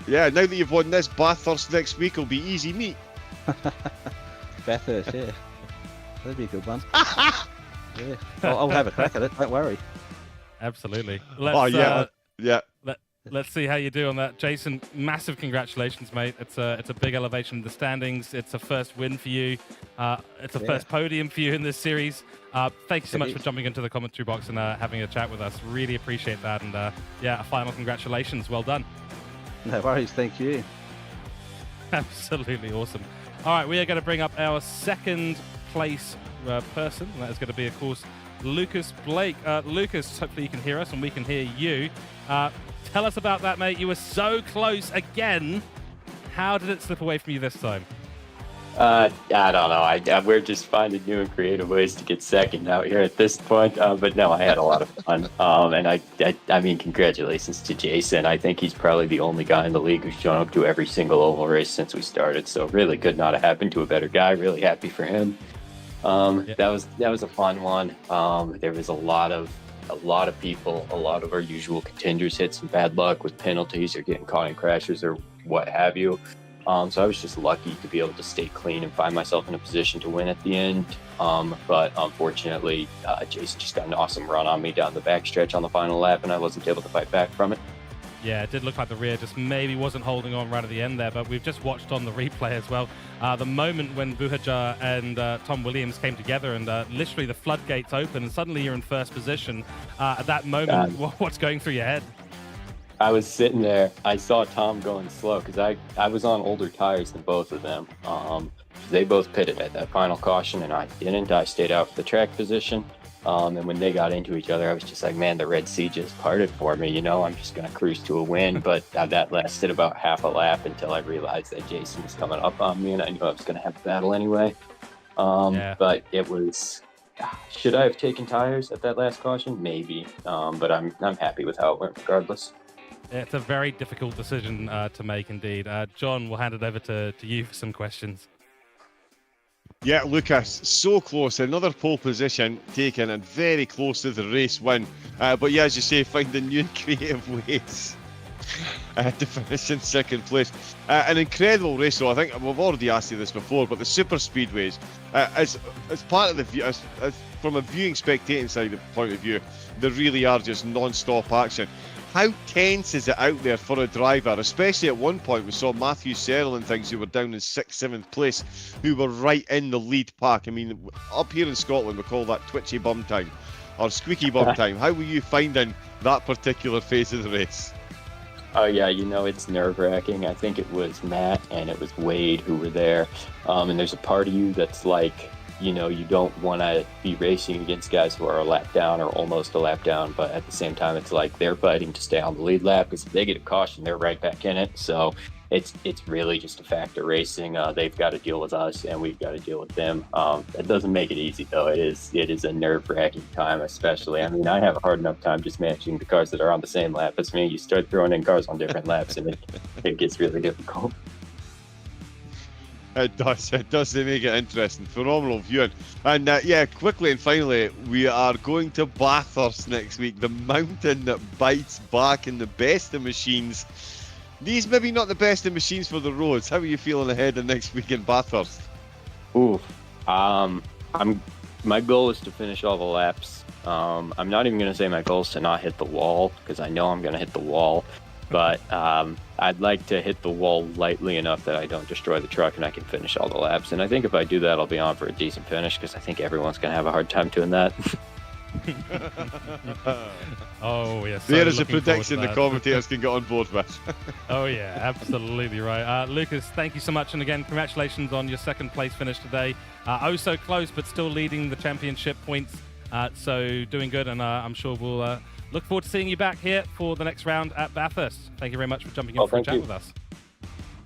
now that you've won this, Bathurst next week will be easy meat. Bathurst, yeah. That'd be a good one. Yeah, I'll have a crack at it, don't worry. Absolutely. Let's see how you do on that, Jason. Massive congratulations, mate. It's a big elevation in the standings. It's a first win for you. It's a first podium for you in this series. Thank you so much for jumping into the commentary box and having a chat with us. Really appreciate that. And a final congratulations. Well done. No worries. Thank you. Absolutely awesome. All right, we are going to bring up our second place person. That is going to be, of course, Lucas Blake. Lucas, hopefully you can hear us and we can hear you. Tell us about that, mate. You were so close again. How did it slip away from you this time? I don't know. We're just finding new and creative ways to get second out here at this point. But no, I had a lot of fun. And I mean, congratulations to Jason. I think he's probably the only guy in the league who's shown up to every single oval race since we started. So really could not have happened to a better guy. Really happy for him. That was a fun one. There was a lot of people, a lot of our usual contenders hit some bad luck with penalties or getting caught in crashes or what have you. So I was just lucky to be able to stay clean and find myself in a position to win at the end. But unfortunately, Jason just got an awesome run on me down the backstretch on the final lap, and I wasn't able to fight back from it. Yeah, it did look like the rear just maybe wasn't holding on right at the end there, but we've just watched on the replay as well the moment when Buhajar and Tom Williams came together and literally the floodgates open and suddenly you're in first position. At that moment, what's going through your head? I was sitting there. I saw Tom going slow because I was on older tires than both of them. They both pitted at that final caution, and I didn't. I stayed out for the track position. And when they got into each other, I was just like, man, the Red Sea just parted for me. You know, I'm just going to cruise to a win. But that lasted about half a lap until I realized that Jason was coming up on me, and I knew I was going to have a battle anyway. But it was... Should I have taken tires at that last caution? Maybe. But I'm happy with how it went regardless. It's a very difficult decision to make indeed. John, we'll hand it over to you for some questions. Yeah, Lucas, so close. Another pole position taken and very close to the race win. But yeah, as you say, finding new and creative ways to finish in second place. An incredible race, though. I think we've already asked you this before, but the super speedways, as part of the view, as from a viewing, spectating side point of view, they really are just non-stop action. How tense is it out there for a driver, especially at one point we saw Matthew Searle and things who were down in 6th, 7th place, who were right in the lead pack. I mean, up here in Scotland we call that twitchy bum time or squeaky bum time. How were you finding that particular phase of the race? Oh yeah, you know, it's nerve-wracking. I think it was Matt and it was Wade who were there. And there's a part of you that's like, you know, you don't want to be racing against guys who are a lap down or almost a lap down, but at the same time, it's like they're fighting to stay on the lead lap because if they get a caution, they're right back in it. So it's really just a fact of racing. They've got to deal with us and we've got to deal with them. That doesn't make it easy though. It is a nerve-wracking time, especially. I mean, I have a hard enough time just managing the cars that are on the same lap as me. You start throwing in cars on different laps and it gets really difficult. It does make it interesting. Phenomenal viewing. And yeah, quickly and finally, we are going to Bathurst next week. The mountain that bites back in the best of machines. These maybe not the best of machines for the roads. How are you feeling ahead of next week in Bathurst? Ooh, my goal is to finish all the laps. I'm not even going to say my goal is to not hit the wall because I know I'm going to hit the wall. But I'd like to hit the wall lightly enough that I don't destroy the truck and I can finish all the laps. And I think if I do that, I'll be on for a decent finish because I think everyone's going to have a hard time doing that. Oh, yes. There is a prediction the commentators can get on board with. Oh, yeah, absolutely right. Lucas, thank you so much. And again, congratulations on your second place finish today. So close, but still leading the championship points. So doing good. And I'm sure we'll... look forward to seeing you back here for the next round at Bathurst. Thank you very much for jumping in for a chat with us.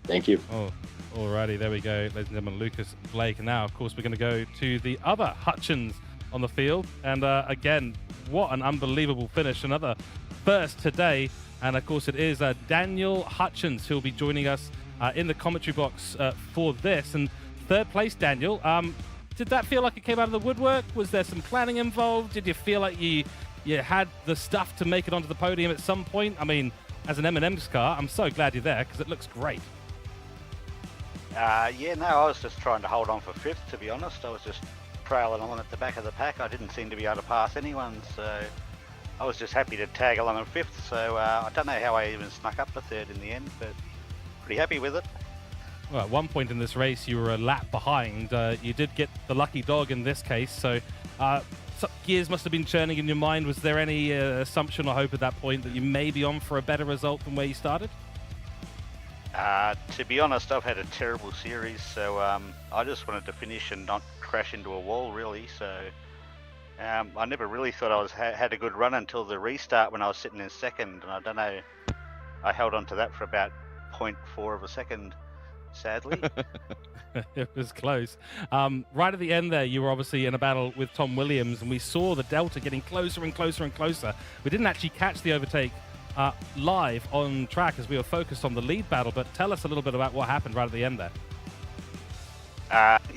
Thank you. Oh, alrighty, there we go, ladies and gentlemen, Lucas Blake. And now, of course, we're going to go to the other Hutchins on the field. And again, what an unbelievable finish. Another first today. And of course, it is Daniel Hutchins who will be joining us in the commentary box for this. And third place, Daniel. Did that feel like it came out of the woodwork? Was there some planning involved? Did you feel like you had the stuff to make it onto the podium at some point? I mean, as an M&M's car, I'm so glad you're there because it looks great. I was just trying to hold on for fifth, to be honest. I was just trailing on at the back of the pack. I didn't seem to be able to pass anyone, so I was just happy to tag along in fifth. So I don't know how I even snuck up to third in the end, but pretty happy with it. Well, at one point in this race, you were a lap behind. You did get the lucky dog in this case, so gears must have been churning in your mind. Was there any assumption or hope at that point that you may be on for a better result than where you started? To be honest, I've had a terrible series, so I just wanted to finish and not crash into a wall, really. So I never really thought had a good run until the restart when I was sitting in second, and I don't know, I held on to that for about 0.4 of a second, sadly. It was close. Right at the end there, you were obviously in a battle with Tom Williams, and we saw the delta getting closer and closer and closer. We didn't actually catch the overtake live on track as we were focused on the lead battle, but tell us a little bit about what happened right at the end there.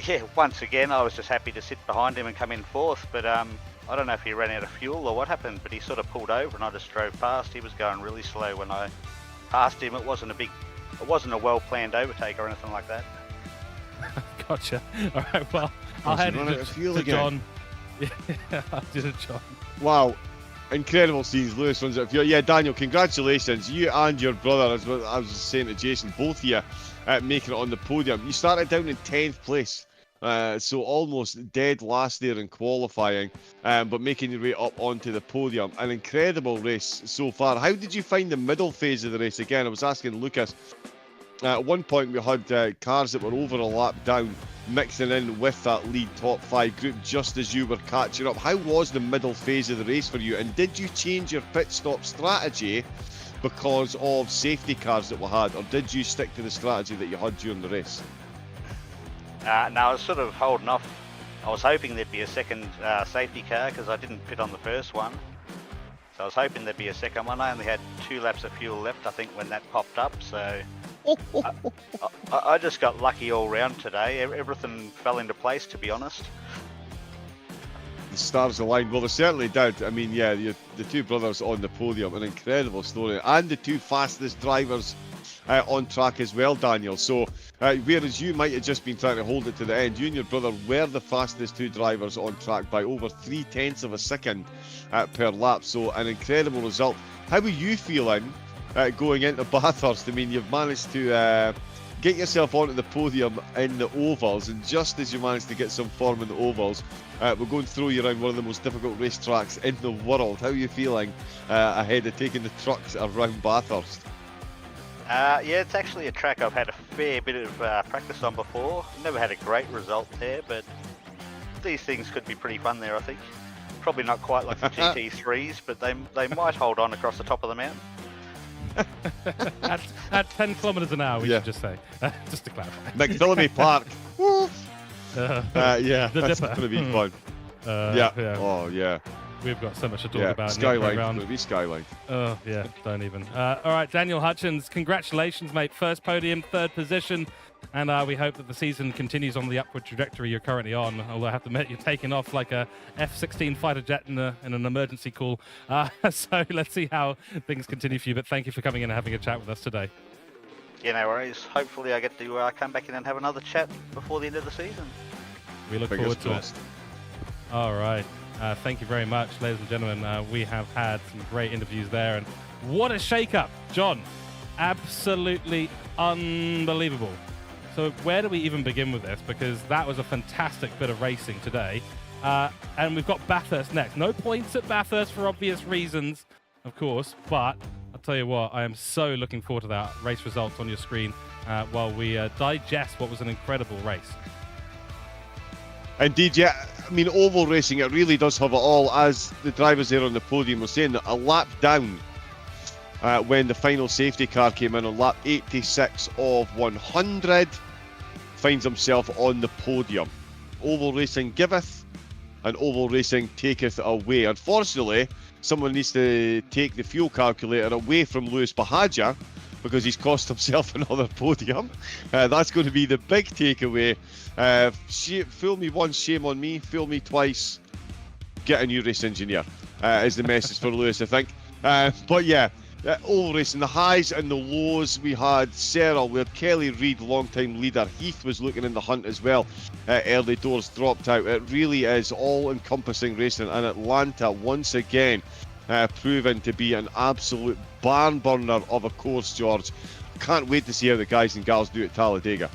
Yeah, once again, I was just happy to sit behind him and come in fourth, but I don't know if he ran out of fuel or what happened, but he sort of pulled over and I just drove past. He was going really slow when I passed him. It wasn't a well-planned overtake or anything like that. Gotcha. All right, well, I'll hand it to John. Yeah, I did it, John. Wow. Incredible scenes. Lewis runs out of fuel. Yeah, Daniel, congratulations. You and your brother, as I was saying to Jason, both here making it on the podium. You started down in 10th place, so almost dead last there in qualifying, but making your way up onto the podium. An incredible race so far. How did you find the middle phase of the race? Again, I was asking Lucas. At one point, we had cars that were over a lap down, mixing in with that lead top 5 group just as you were catching up. How was the middle phase of the race for you? And did you change your pit stop strategy because of safety cars that we had, or did you stick to the strategy that you had during the race? No, I was sort of holding off. I was hoping there'd be a second safety car because I didn't pit on the first one. So I was hoping there'd be a second one. I only had 2 laps of fuel left, I think, when that popped up. So I just got lucky all round today. Everything fell into place, to be honest. The stars aligned. Well, they certainly did. I mean, yeah, the two brothers on the podium, an incredible story. And the 2 fastest drivers on track as well, Daniel. So, whereas you might have just been trying to hold it to the end, you and your brother were the fastest 2 drivers on track by over 0.3 of a second per lap. So, an incredible result. How are you feeling going into Bathurst? I mean, you've managed to get yourself onto the podium in the ovals, and just as you managed to get some form in the ovals, we're going to throw you around one of the most difficult racetracks in the world. How are you feeling ahead of taking the trucks around Bathurst? Yeah, it's actually a track I've had a fair bit of practice on before. Never had a great result there, but these things could be pretty fun there, I think. Probably not quite like the GT3s, but they might hold on across the top of the mountain. at 10 kilometers an hour, we should just say, just to clarify. McPhillamy Park. Yeah, the that's Dipper. going to be fun. Yeah. Oh, yeah. We've got so much to talk about. Skyline. Going to be Skyline. Oh, yeah, don't even. All right, Daniel Hutchins, congratulations, mate. First podium, 3rd position. And we hope that the season continues on the upward trajectory you're currently on. Although I have to admit, you're taking off like a F-16 fighter jet in an emergency call. So let's see how things continue for you. But thank you for coming in and having a chat with us today. Yeah, no worries. Hopefully I get to come back in and have another chat before the end of the season. We look forward to it. All right. Thank you very much, ladies and gentlemen. We have had some great interviews there. And what a shake-up, John. Absolutely unbelievable. So where do we even begin with this? Because that was a fantastic bit of racing today. And we've got Bathurst next. No points at Bathurst for obvious reasons, of course. But I'll tell you what, I am so looking forward to that race results on your screen while we digest what was an incredible race. Indeed, yeah. I mean, oval racing, it really does have it all. As the drivers there on the podium were saying, a lap down when the final safety car came in on lap 86 of 100, finds himself on the podium. Oval racing giveth, and oval racing taketh away. Unfortunately, someone needs to take the fuel calculator away from Lewis Bahagia, because he's cost himself another podium. That's going to be the big takeaway. Fool me once, shame on me. Fool me twice, get a new race engineer, is the message for Lewis, I think. But yeah, oval racing, the highs and the lows. We had Cyril, we had Kelly Reid, long-time leader. Heath was looking in the hunt as well. Early doors dropped out. It really is all-encompassing racing, and Atlanta once again proven to be an absolute barn burner of a course, George. Can't wait to see how the guys and gals do at Talladega.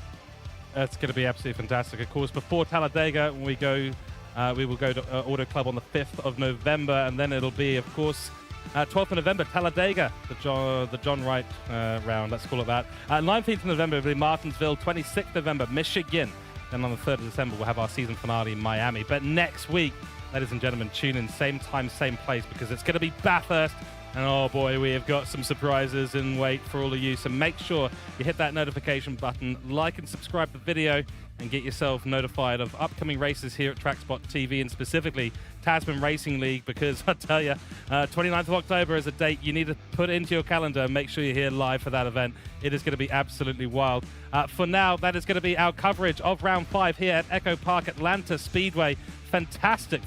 That's going to be absolutely fantastic. Of course, before Talladega, we will go to Auto Club on the 5th of November, and then it'll be, of course, 12th of November, Talladega, the John Wright round, let's call it that. 19th of November, it'll be Martinsville. 26th of November, Michigan. Then on the 3rd of December, we'll have our season finale in Miami. But next week, ladies and gentlemen, tune in same time, same place, because it's going to be Bathurst. And oh boy, we have got some surprises in wait for all of you. So make sure you hit that notification button, like and subscribe the video, and get yourself notified of upcoming races here at TrackSpotTV, and specifically Tasman Racing League, because I tell you, 29th of October is a date you need to put into your calendar and make sure you're here live for that event. It is going to be absolutely wild. For now, that is going to be our coverage of round 5 here at Echo Park Atlanta Speedway. Fantastic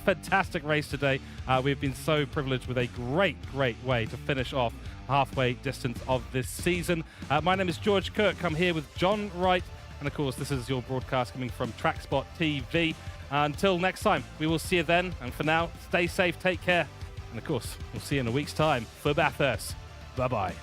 race today. We've been so privileged with a great way to finish off halfway distance of this season. My name is George Cooke. I'm here with John Wright, and of course this is your broadcast coming from TrackSpotTV. Until next time, we will see you then, and for now, stay safe, take care, and of course we'll see you in a week's time for Bathurst. Bye bye.